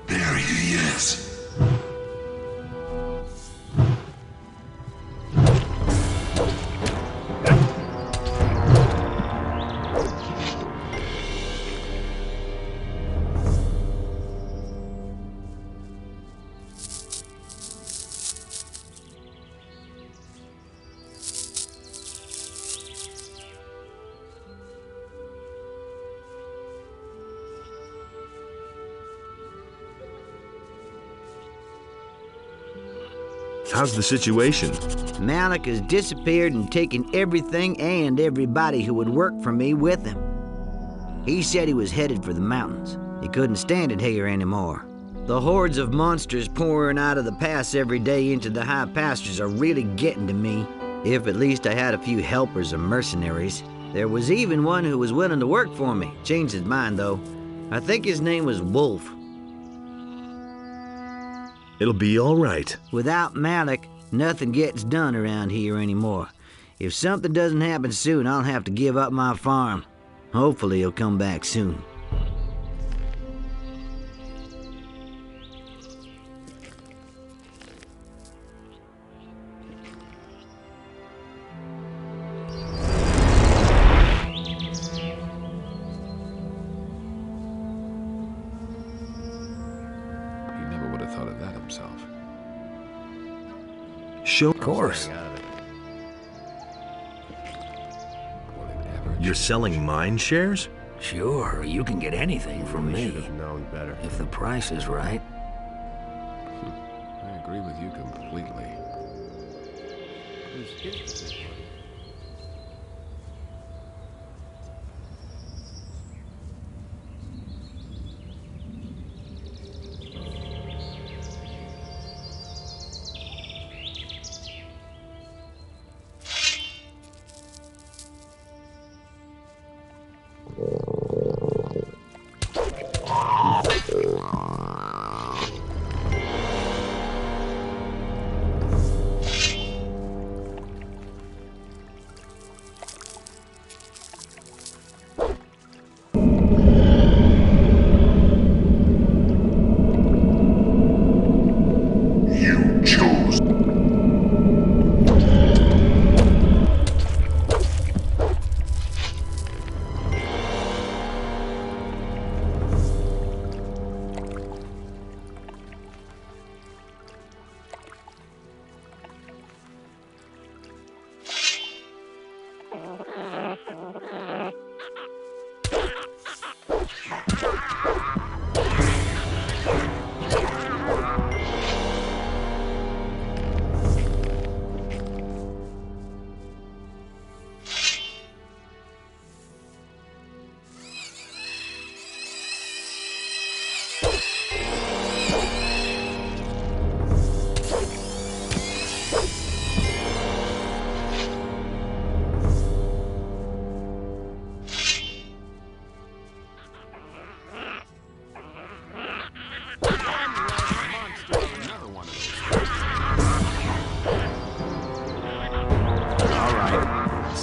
There he is.
How's the situation?
Malik has disappeared and taken everything and everybody who would work for me with him. He said he was headed for the mountains. He couldn't stand it here anymore. The hordes of monsters pouring out of the pass every day into the high pastures are really getting to me. If at least I had a few helpers or mercenaries. There was even one who was willing to work for me. Changed his mind, though. I think his name was Wolf.
It'll be all right.
Without Malik, nothing gets done around here anymore. If something doesn't happen soon, I'll have to give up my farm. Hopefully he'll come back soon.
He never would have thought of that himself.
Show.
Of course.
You're selling mine shares?
Sure, you can get anything from
We
me.
should have known better.
If the price is right.
I agree with you completely.
Who's his position?
You chose.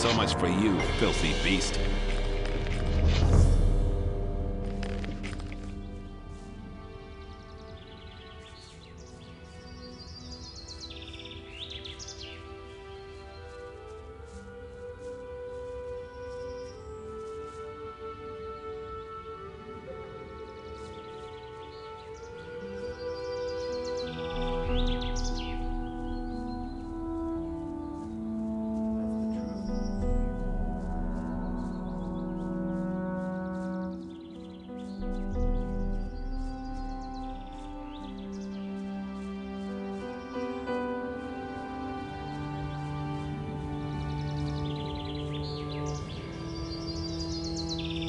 So much for you, filthy beast.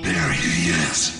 There he is.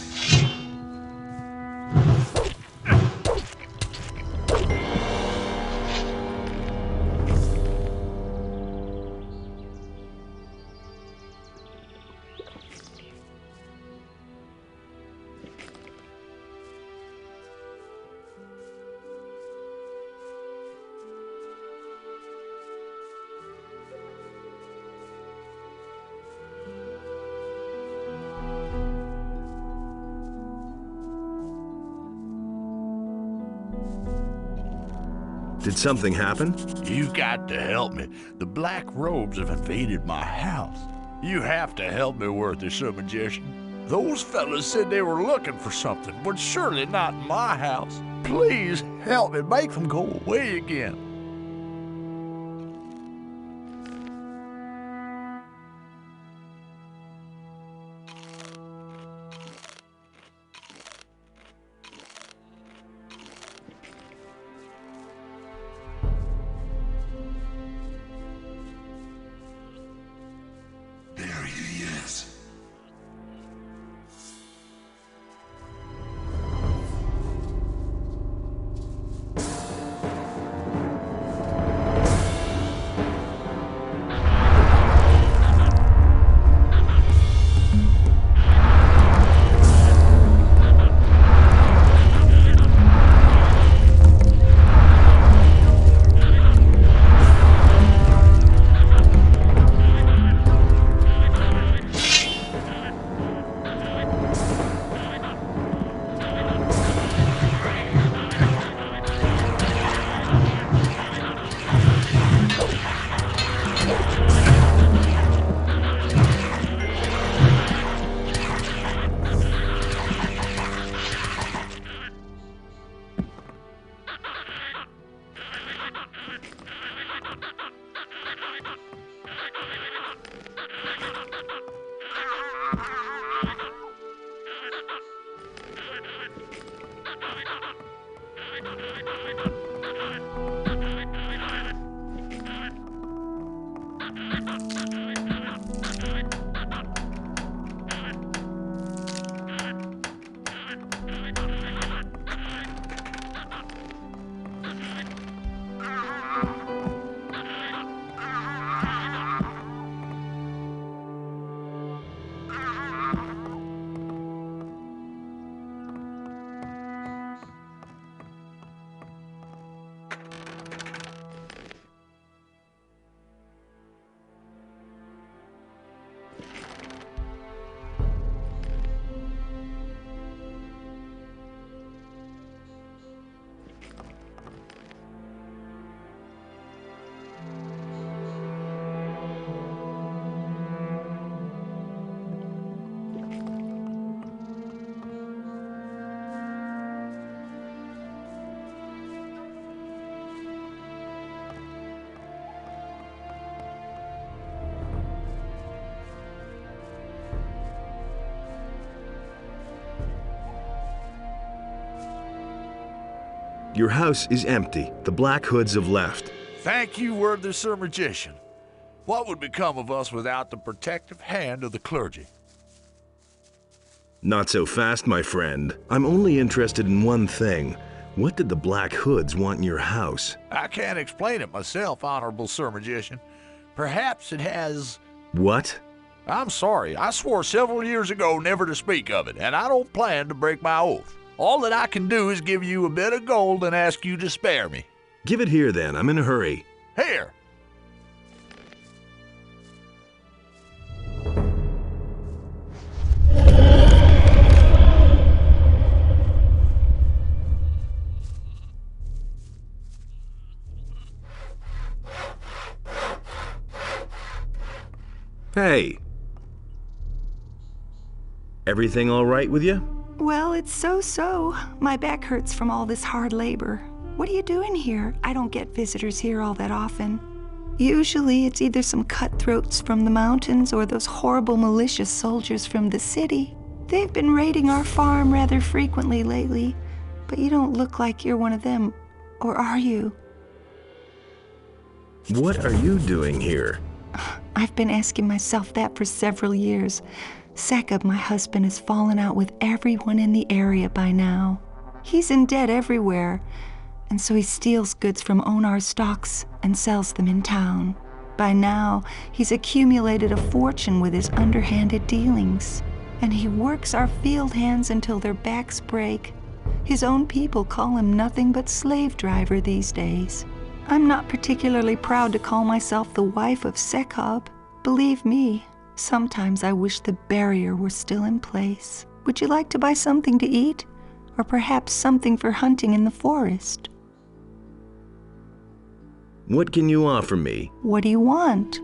Did something happen?
You got to help me. The Black Robes have invaded my house. You have to help me, Worthy Sir Magician. Those fellas said they were looking for something, but surely not in my house. Please help me make them go away again.
There he is.
Your house is empty. The Black Hoods have left.
Thank you, Worthy Sir Magician. What would become of us without the protective hand of the clergy?
Not so fast, my friend. I'm only interested in one thing. What did the Black Hoods want in your house?
I can't explain it myself, Honorable Sir Magician. Perhaps it has...
What?
I'm sorry. I swore several years ago never to speak of it, and I don't plan to break my oath. All that I can do is give you a bit of gold and ask you to spare me.
Give it here, then. I'm in a hurry.
Here.
Hey! Everything all right with you?
Well, it's so-so. My back hurts from all this hard labor. What are you doing here? I don't get visitors here all that often. Usually it's either some cutthroats from the mountains or those horrible malicious soldiers from the city. They've been raiding our farm rather frequently lately, but you don't look like you're one of them, or are you?
What are you doing here?
I've been asking myself that for several years. Sekub, my husband, has fallen out with everyone in the area by now. He's in debt everywhere, and so he steals goods from Onar stocks and sells them in town. By now, he's accumulated a fortune with his underhanded dealings, and he works our field hands until their backs break. His own people call him nothing but slave driver these days. I'm not particularly proud to call myself the wife of Sekub. Believe me, sometimes I wish the barrier were still in place. Would you like to buy something to eat? Or perhaps something for hunting in the forest?
What can you offer me?
What do you want?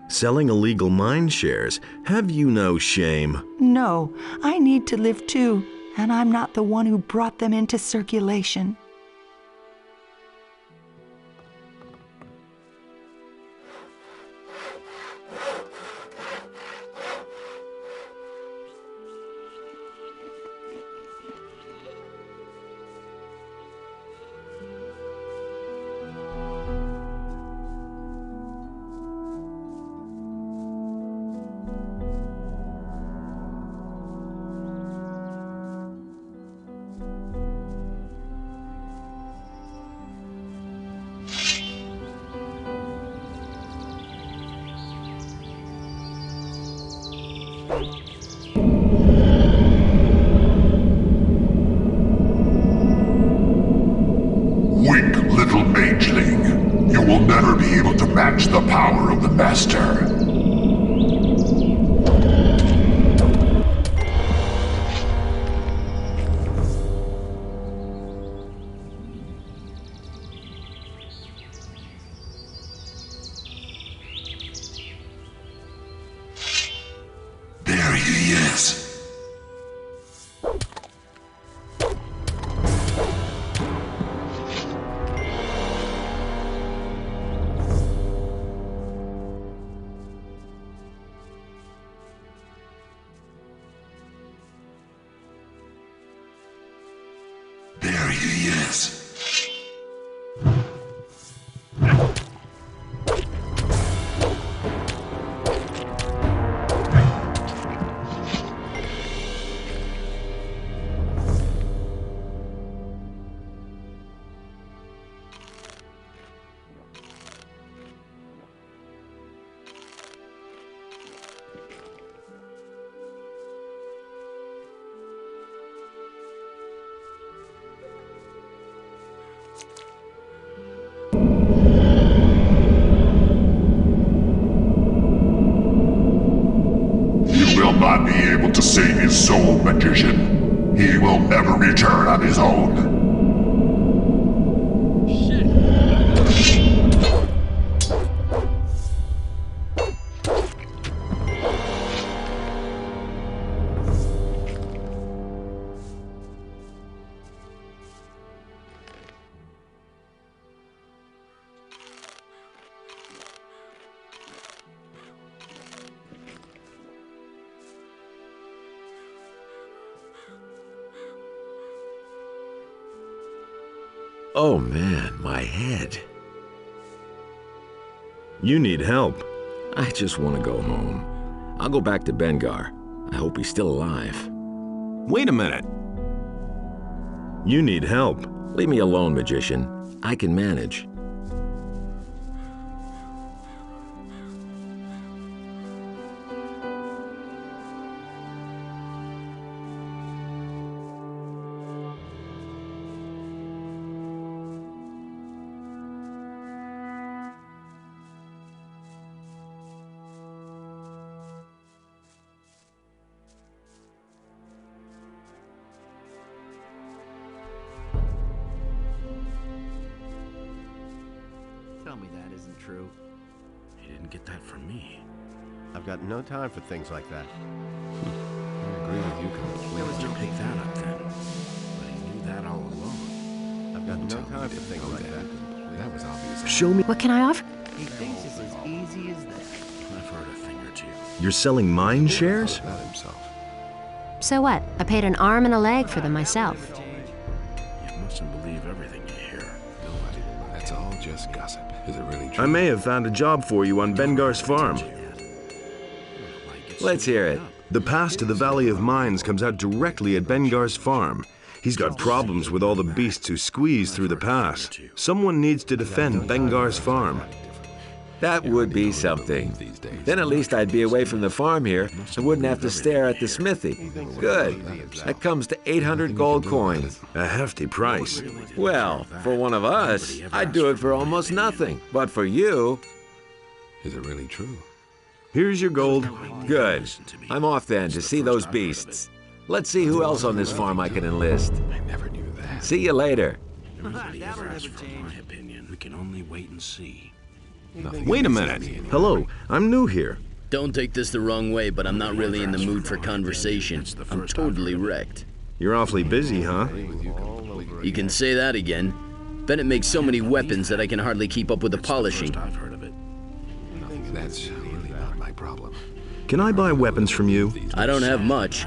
Selling illegal mine shares. Have you no shame?
No, I need to live too, and I'm not the one who brought them into circulation.
Weak little mageling. You will never be able to match the power of the Master. There he is. There he is. You will not be able to save his soul, magician. He will never return on his own.
Oh man, my head. You need help.
I just want to go home. I'll go back to Bengar. I hope he's still alive. Wait a minute.
You need help.
Leave me alone, magician. I can manage.
Tell me that isn't true.
You didn't get that from me.
I've got no time for things like that.
I agree with you completely. How would you pick that up then? But he knew that all along.
I've got no time for things like that.
That was obvious.
Show me.
What can I offer?
He thinks it's as easy as that.
I've heard a thing or two.
You're selling mine shares?
About himself.
So what? I paid an arm and a leg for them myself.
You mustn't believe everything you hear. That's all just gossip. Is it really true?
I may have found a job for you on Bengar's farm.
Let's hear it.
The pass to the Valley of Mines comes out directly at Bengar's farm. He's got problems with all the beasts who squeeze through the pass. Someone needs to defend Bengar's farm.
That would be something. Then at least I'd be away from the farm here and wouldn't have to stare at the smithy. Good. That comes to 800 gold coins.
A hefty price.
Well, for one of us, I'd do it for almost nothing. But for you...
Is it really true?
Here's your gold.
Good. I'm off then to see those beasts. Let's see who else on this farm I can enlist.
I never knew that.
See you later.
Nobody ever asked for my opinion. We can only wait and see.
Wait a minute. Hello, I'm new here.
Don't take this the wrong way, but I'm not really in the mood for conversation. I'm totally wrecked.
You're awfully busy, huh?
You can say that again. Bennett makes so many weapons that I can hardly keep up with the polishing.
I've heard of it. That's really not my problem.
Can I buy weapons from you?
I don't have much.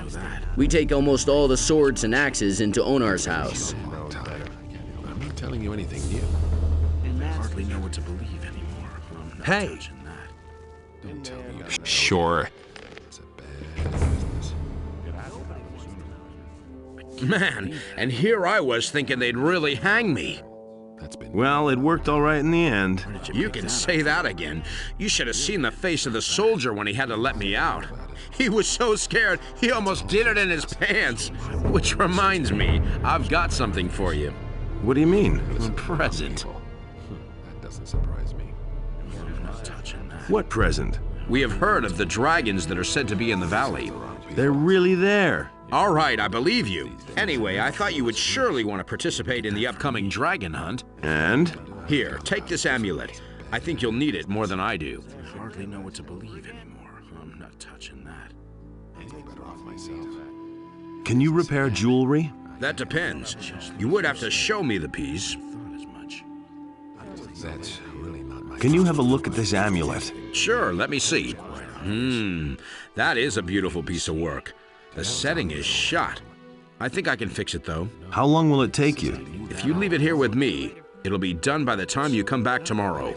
We take almost all the swords and axes into Onar's house.
I'm not telling you anything new. I hardly know what to believe anymore. I'm not
Hey!
touching that. Don't tell me.
Sure.
It's a bad business.
Man, and here I was thinking they'd really hang me.
Well, it worked all right in the end.
You can say that again. You should have seen the face of the soldier when he had to let me out. He was so scared, he almost did it in his pants. Which reminds me, I've got something for you.
What do you mean?
A present.
That doesn't surprise me. I'm not touching that.
What present?
We have heard of the dragons that are said to be in the valley.
They're really there.
All right, I believe you. Anyway, I thought you would surely want to participate in the upcoming dragon hunt.
And?
Here, take this amulet. I think you'll need it more than I do.
I hardly know what to believe anymore. I'm not touching that. I'm better off myself.
Can you repair jewelry?
That depends. You would have to show me the piece.
That's really not my...
Can you have a look at this amulet?
Sure, let me see. That is a beautiful piece of work. The setting is shot. I think I can fix it, though.
How long will it take you?
If you leave it here with me, it'll be done by the time you come back tomorrow.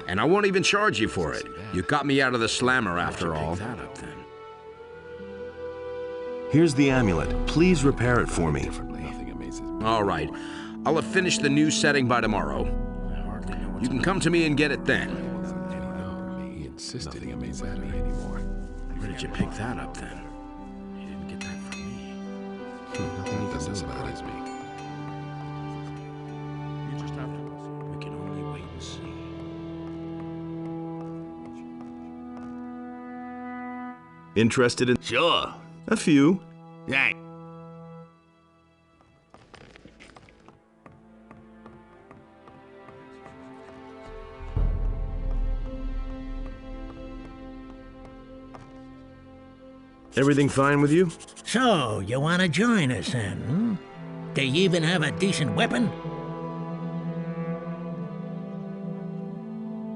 And I won't even charge you for it. You got me out of the slammer after all.
Here's the amulet. Please repair it for me.
All right. I'll have finished the new setting by tomorrow. You can come to me and get it then.
He insisted he made that anymore. Where did you pick that up then? You didn't get that from me. Nothing doesn't surprise me. You just have to listen. We can only wait and see.
Interested in?
Sure.
A few.
Yeah.
Everything fine with you?
So, you want to join us then, hmm? Do you even have a decent weapon?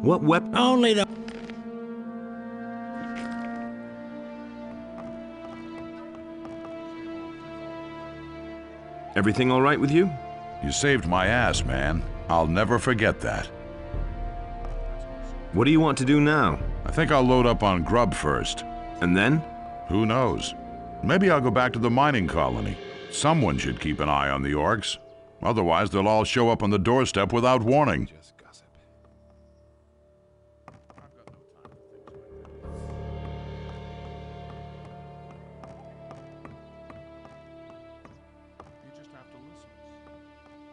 What weapon?
Only the...
Everything all right with you?
You saved my ass, man. I'll never forget that.
What do you want to do now?
I think I'll load up on grub first.
And then?
Who knows? Maybe I'll go back to the mining colony. Someone should keep an eye on the orcs. Otherwise, they'll all show up on the doorstep without warning.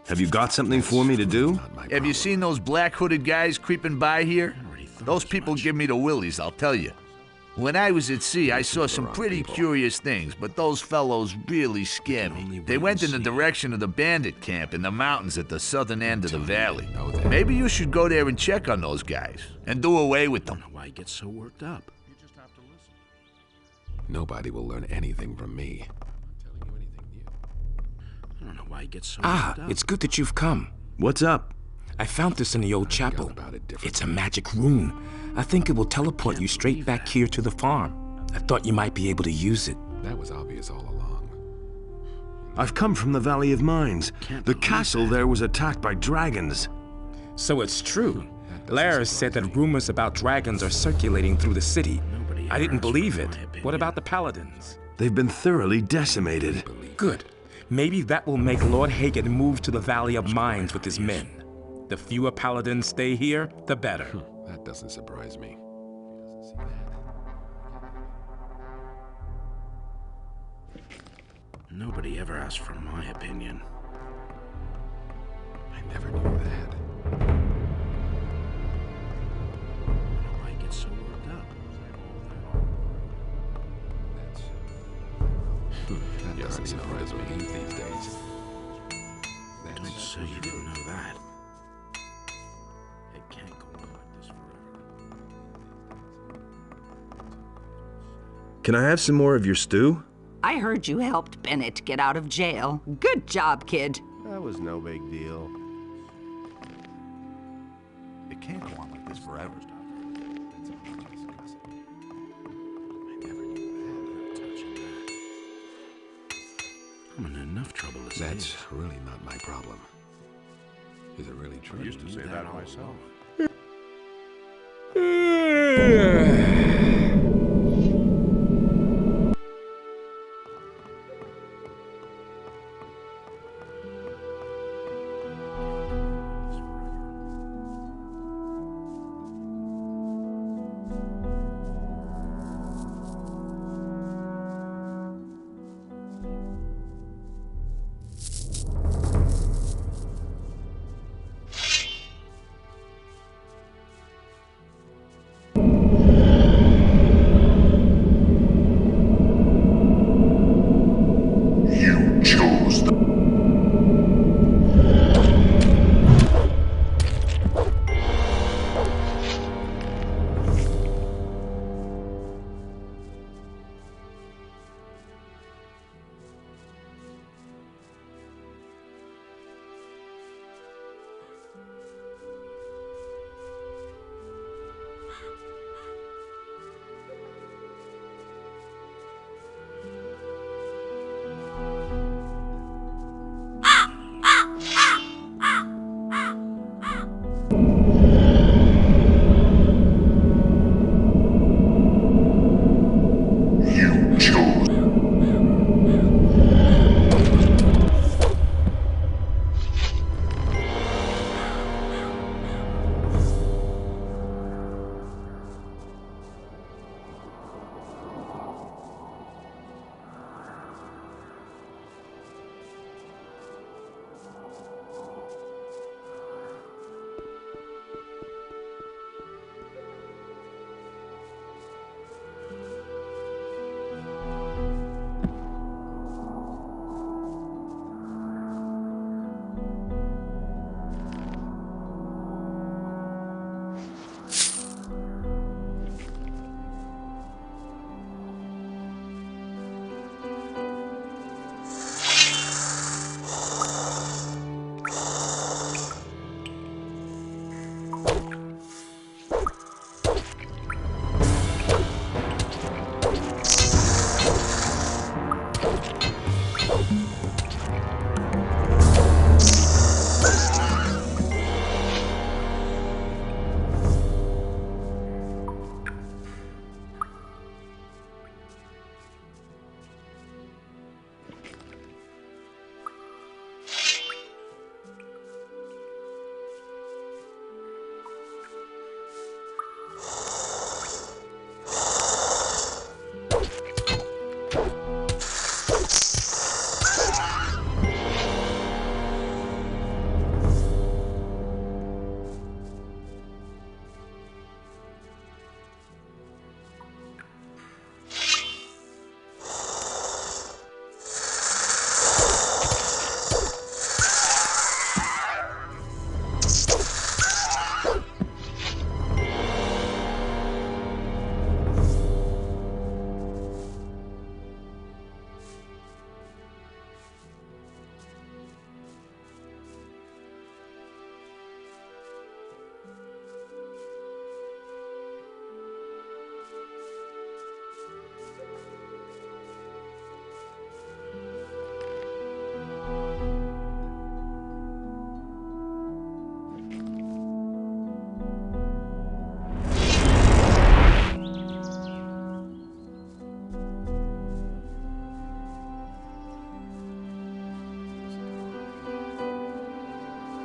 Have you got something for me to do?
Have you seen those black hooded guys creeping by here? Those people give me the willies, I'll tell you. When I was at sea, I saw some pretty curious things, but those fellows really scared me. They went in the direction of the bandit camp in the mountains at the southern end of the valley. Maybe you should go there and check on those guys, and do away with them.
I don't know why he gets so worked up.
Nobody will learn anything from me.
I don't know why he gets so worked up.
It's good that you've come.
What's up?
I found this in the old chapel. It's a magic rune. I think it will teleport you straight back here to the farm. I thought you might be able to use it.
That was obvious all along.
I've come from the Valley of Mines. The castle there was attacked by dragons.
So it's true. Lars said that rumors about dragons are circulating through the city. I didn't believe it. What about the paladins?
They've been thoroughly decimated.
Good. Maybe that will make Lord Hagen move to the Valley of Mines with his men. The fewer paladins stay here, the better.
That doesn't surprise me.
Nobody ever asked for my opinion.
I never knew that.
Why he gets so worked up?
That doesn't surprise me these days.
Don't say you didn't know that. It can't go on like this forever.
Can I have some more of your stew?
I heard you helped Bennett get out of jail. Good job, kid.
That was no big deal. It can't go on like this forever.
I'm in enough trouble as it is.
That's really not my problem. Is it really true?
I used to say that myself.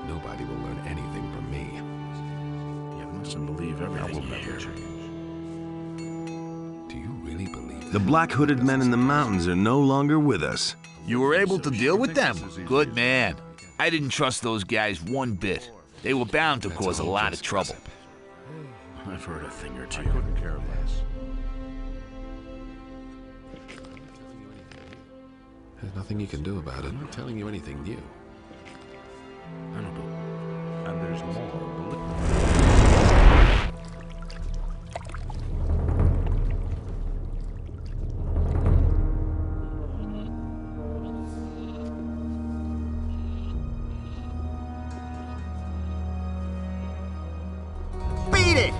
Nobody will learn anything from me.
You mustn't believe everything you hear.
Do you really believe
The black-hooded men in the mountains are no longer with us.
You were able to deal with them? Good man. I didn't trust those guys one bit. They were bound to cause a lot of trouble.
I've heard a thing or two.
I couldn't care less. There's nothing you can do about it. I'm not telling you anything new.
I don't know. And there's more.
Beat it!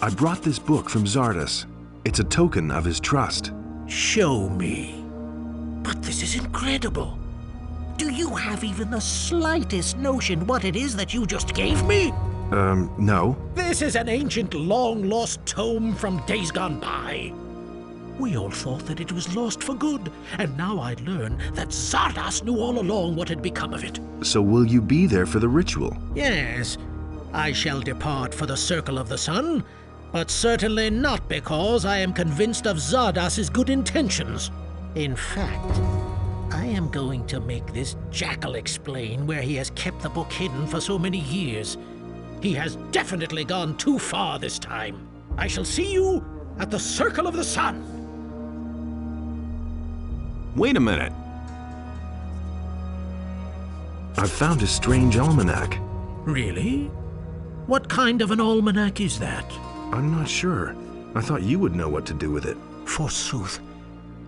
I brought this book from Zardas. It's a token of his trust.
Show me. But this is incredible. Do you have even the slightest notion what it is that you just gave me?
No.
This is an ancient, long-lost tome from days gone by. We all thought that it was lost for good, and now I learn that Zardas knew all along what had become of it.
So will you be there for the ritual?
Yes, I shall depart for the Circle of the Sun, but certainly not because I am convinced of Zardas's good intentions. In fact, I am going to make this jackal explain where he has kept the book hidden for so many years. He has definitely gone too far this time. I shall see you at the Circle of the Sun.
Wait a minute. I've found a strange almanac.
Really? What kind of an almanac is that?
I'm not sure. I thought you would know what to do with it.
Forsooth,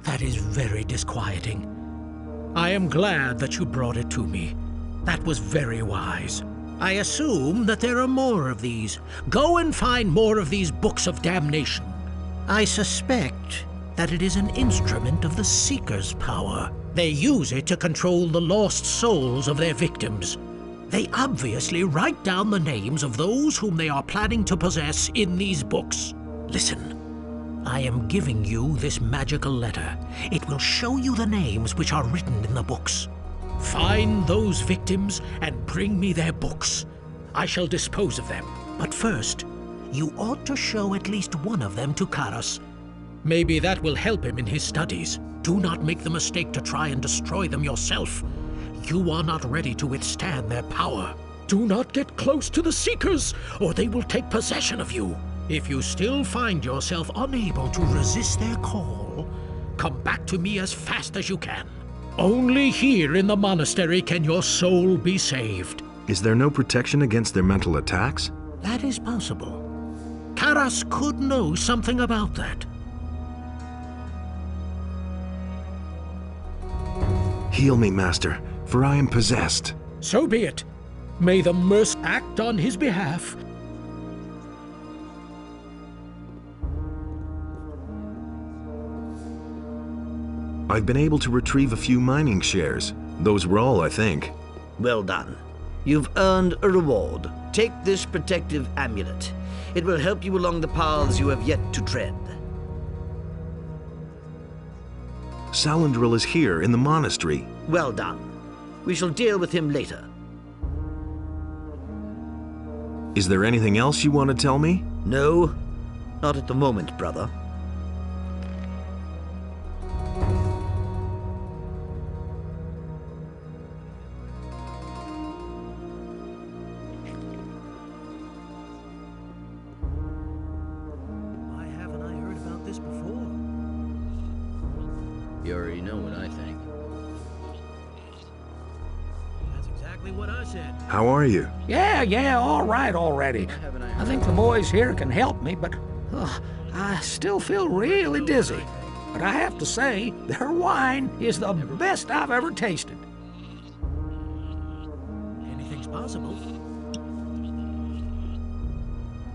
that is very disquieting. I am glad that you brought it to me. That was very wise. I assume that there are more of these. Go and find more of these books of damnation. I suspect that it is an instrument of the Seeker's power. They use it to control the lost souls of their victims. They obviously write down the names of those whom they are planning to possess in these books. Listen, I am giving you this magical letter. It will show you the names which are written in the books. Find those victims and bring me their books. I shall dispose of them. But first, you ought to show at least one of them to Karas. Maybe that will help him in his studies. Do not make the mistake to try and destroy them yourself. You are not ready to withstand their power. Do not get close to the Seekers, or they will take possession of you. If you still find yourself unable to resist their call, come back to me as fast as you can. Only here in the monastery can your soul be saved.
Is there no protection against their mental attacks?
That is possible. Karas could know something about that.
Heal me, Master, for I am possessed.
So be it. May the Merc act on his behalf.
I've been able to retrieve a few mining shares. Those were all, I think.
Well done. You've earned a reward. Take this protective amulet. It will help you along the paths you have yet to tread.
Salandril is here in the monastery.
Well done. We shall deal with him later.
Is there anything else you want to tell me?
No, not at the moment, brother.
Why haven't I heard about this before?
You already know what I think.
That's exactly what I said.
How are you?
Yeah, all right already. I think the boys here can help me, but I still feel really dizzy. But I have to say, their wine is the best I've ever tasted.
Anything's possible.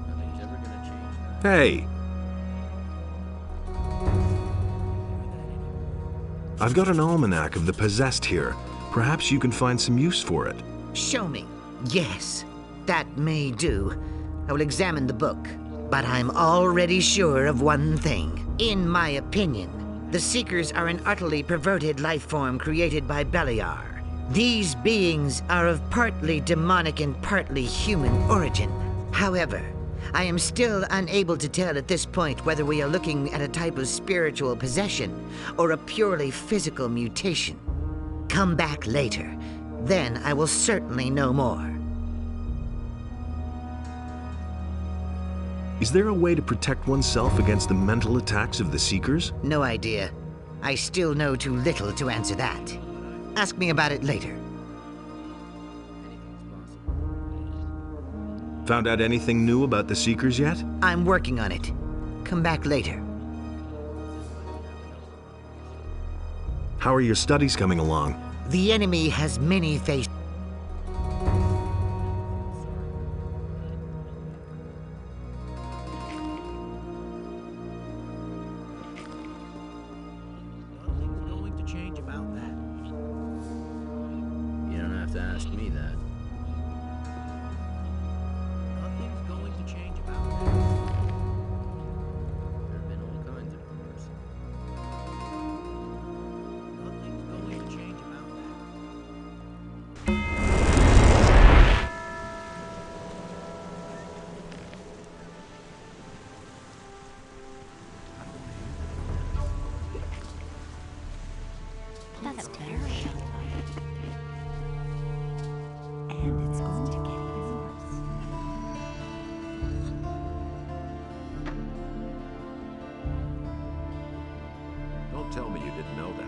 Nothing's ever gonna change.
Hey! I've got an almanac of the possessed here. Perhaps you can find some use for it.
Show me. Yes, that may do. I will examine the book. But I'm already sure of one thing. In my opinion, The Seekers are an utterly perverted life form created by Beliar. These beings are of partly demonic and partly human origin. However, I am still unable to tell at this point whether we are looking at a type of spiritual possession or a purely physical mutation. Come back later. Then I will certainly know more.
Is there a way to protect oneself against the mental attacks of the Seekers?
No idea. I still know too little to answer that. Ask me about it later.
Found out anything new about the Seekers yet?
I'm working on it. Come back later.
How are your studies coming along?
The enemy has many faces.
You don't have to ask me that. There have been all kinds of rumors.
That's terrible. And it's going to get even worse.
Don't tell me you didn't know that.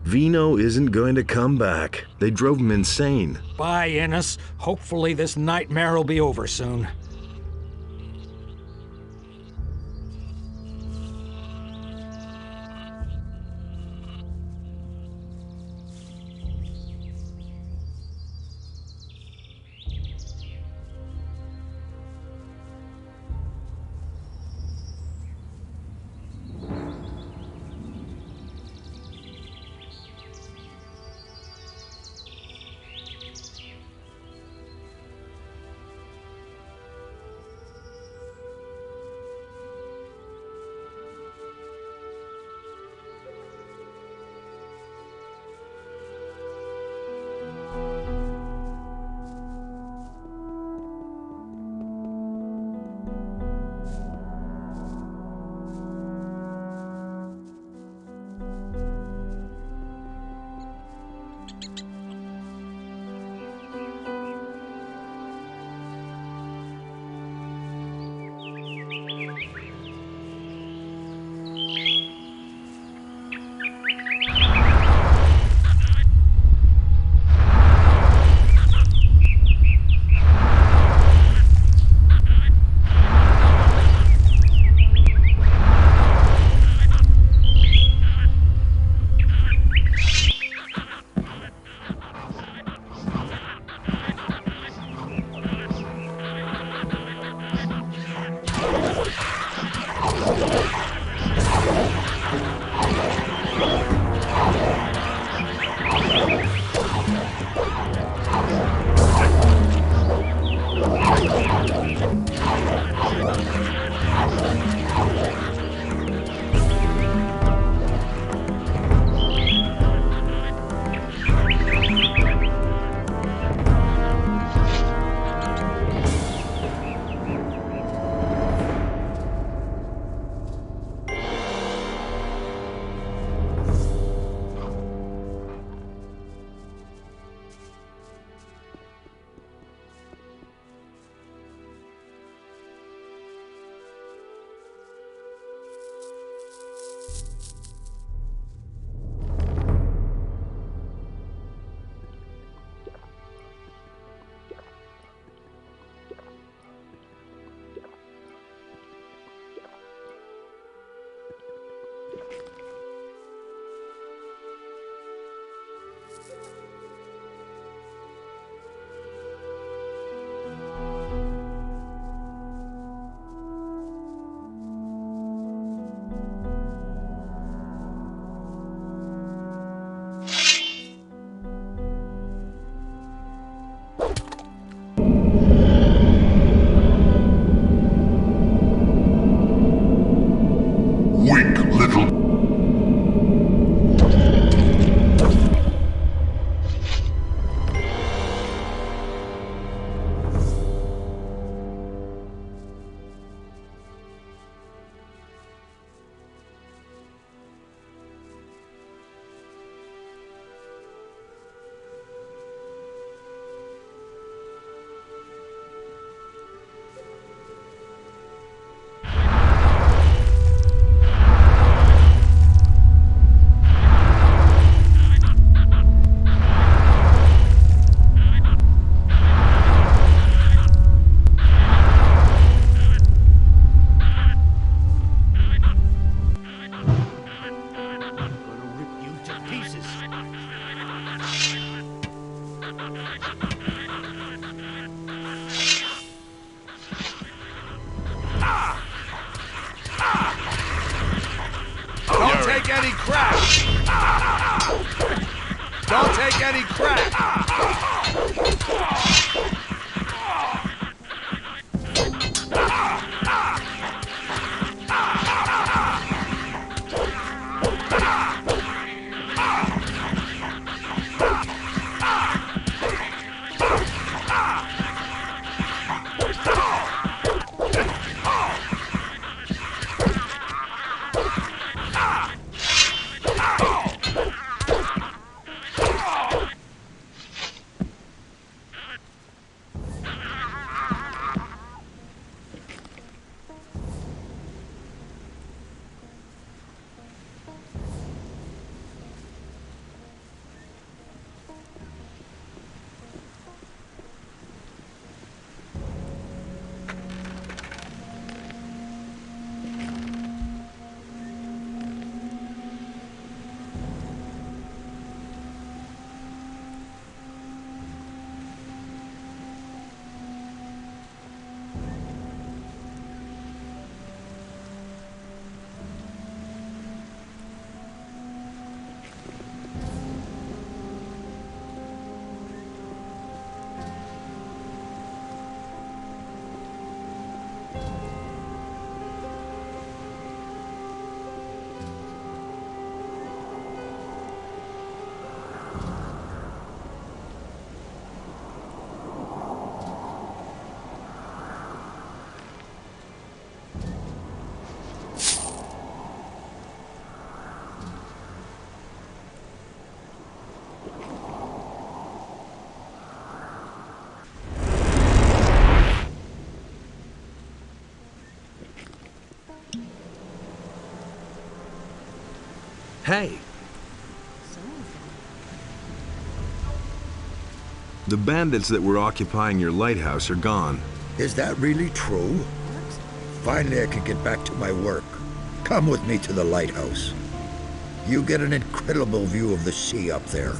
Vino isn't going to come back. They drove him insane.
Bye, Innes. Hopefully this nightmare will be over soon.
Don't take any crap!
Hey! The bandits that were occupying your lighthouse are gone.
Is that really true? Finally, I can get back to my work. Come with me to the lighthouse. You get an incredible view of the sea up there.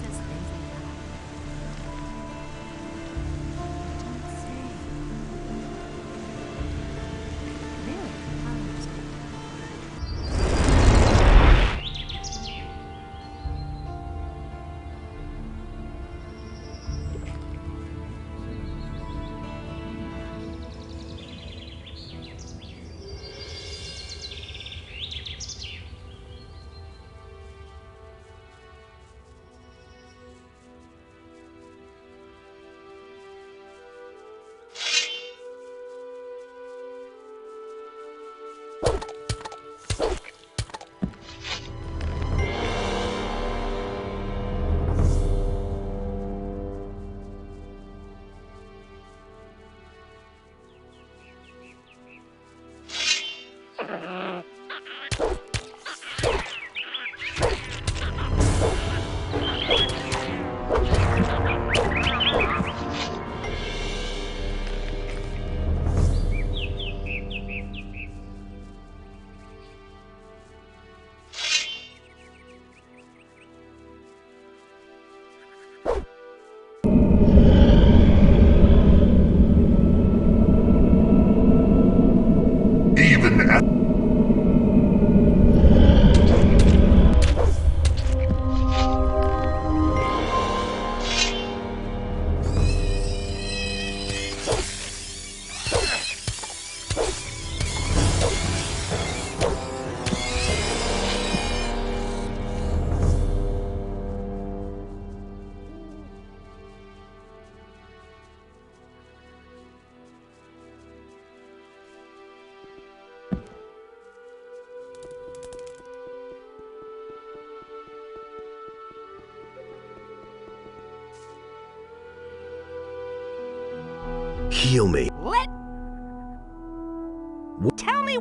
Heal me.
Tell me.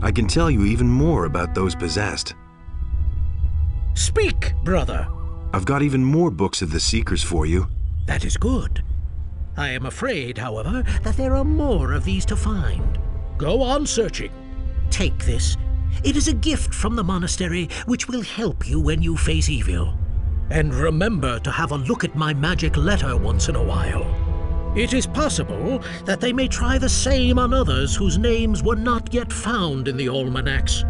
I can tell you even more about those possessed.
Speak, brother.
I've got even more books of the Seekers for you.
That is good. I am afraid, however, that there are more of these to find. Go on searching. Take this. It is a gift from the monastery which will help you when you face evil. And remember to have a look at my magic letter once in a while. It is possible that they may try the same on others whose names were not yet found in the almanacs.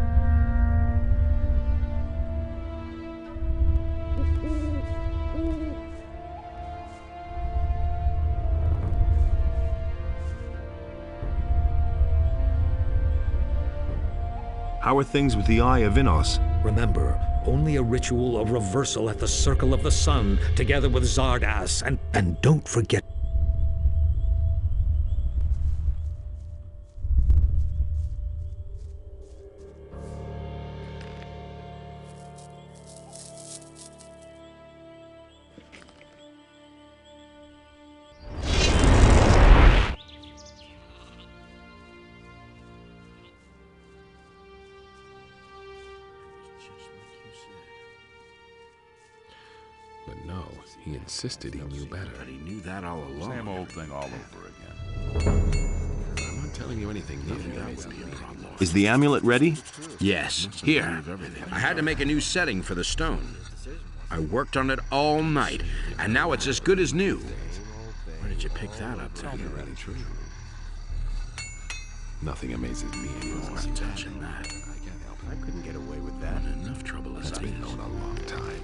How are things with the Eye of Innos?
Remember, only a ritual of reversal at the Circle of the Sun, together with Zardas, and don't forget...
But no, he insisted he knew better.
But he knew that all along.
Same old thing all over again.
I'm not telling you anything new. That would be a problem.
Is the amulet ready?
Yes, here. I had to make a new setting for the stone. I worked on it all night, and now it's as good as new. Where did you pick that up?
Tell me really true. Nothing amazes me anymore.
I'm touching that.
I couldn't get away with that.
Enough trouble as
That's
I
been known a long time.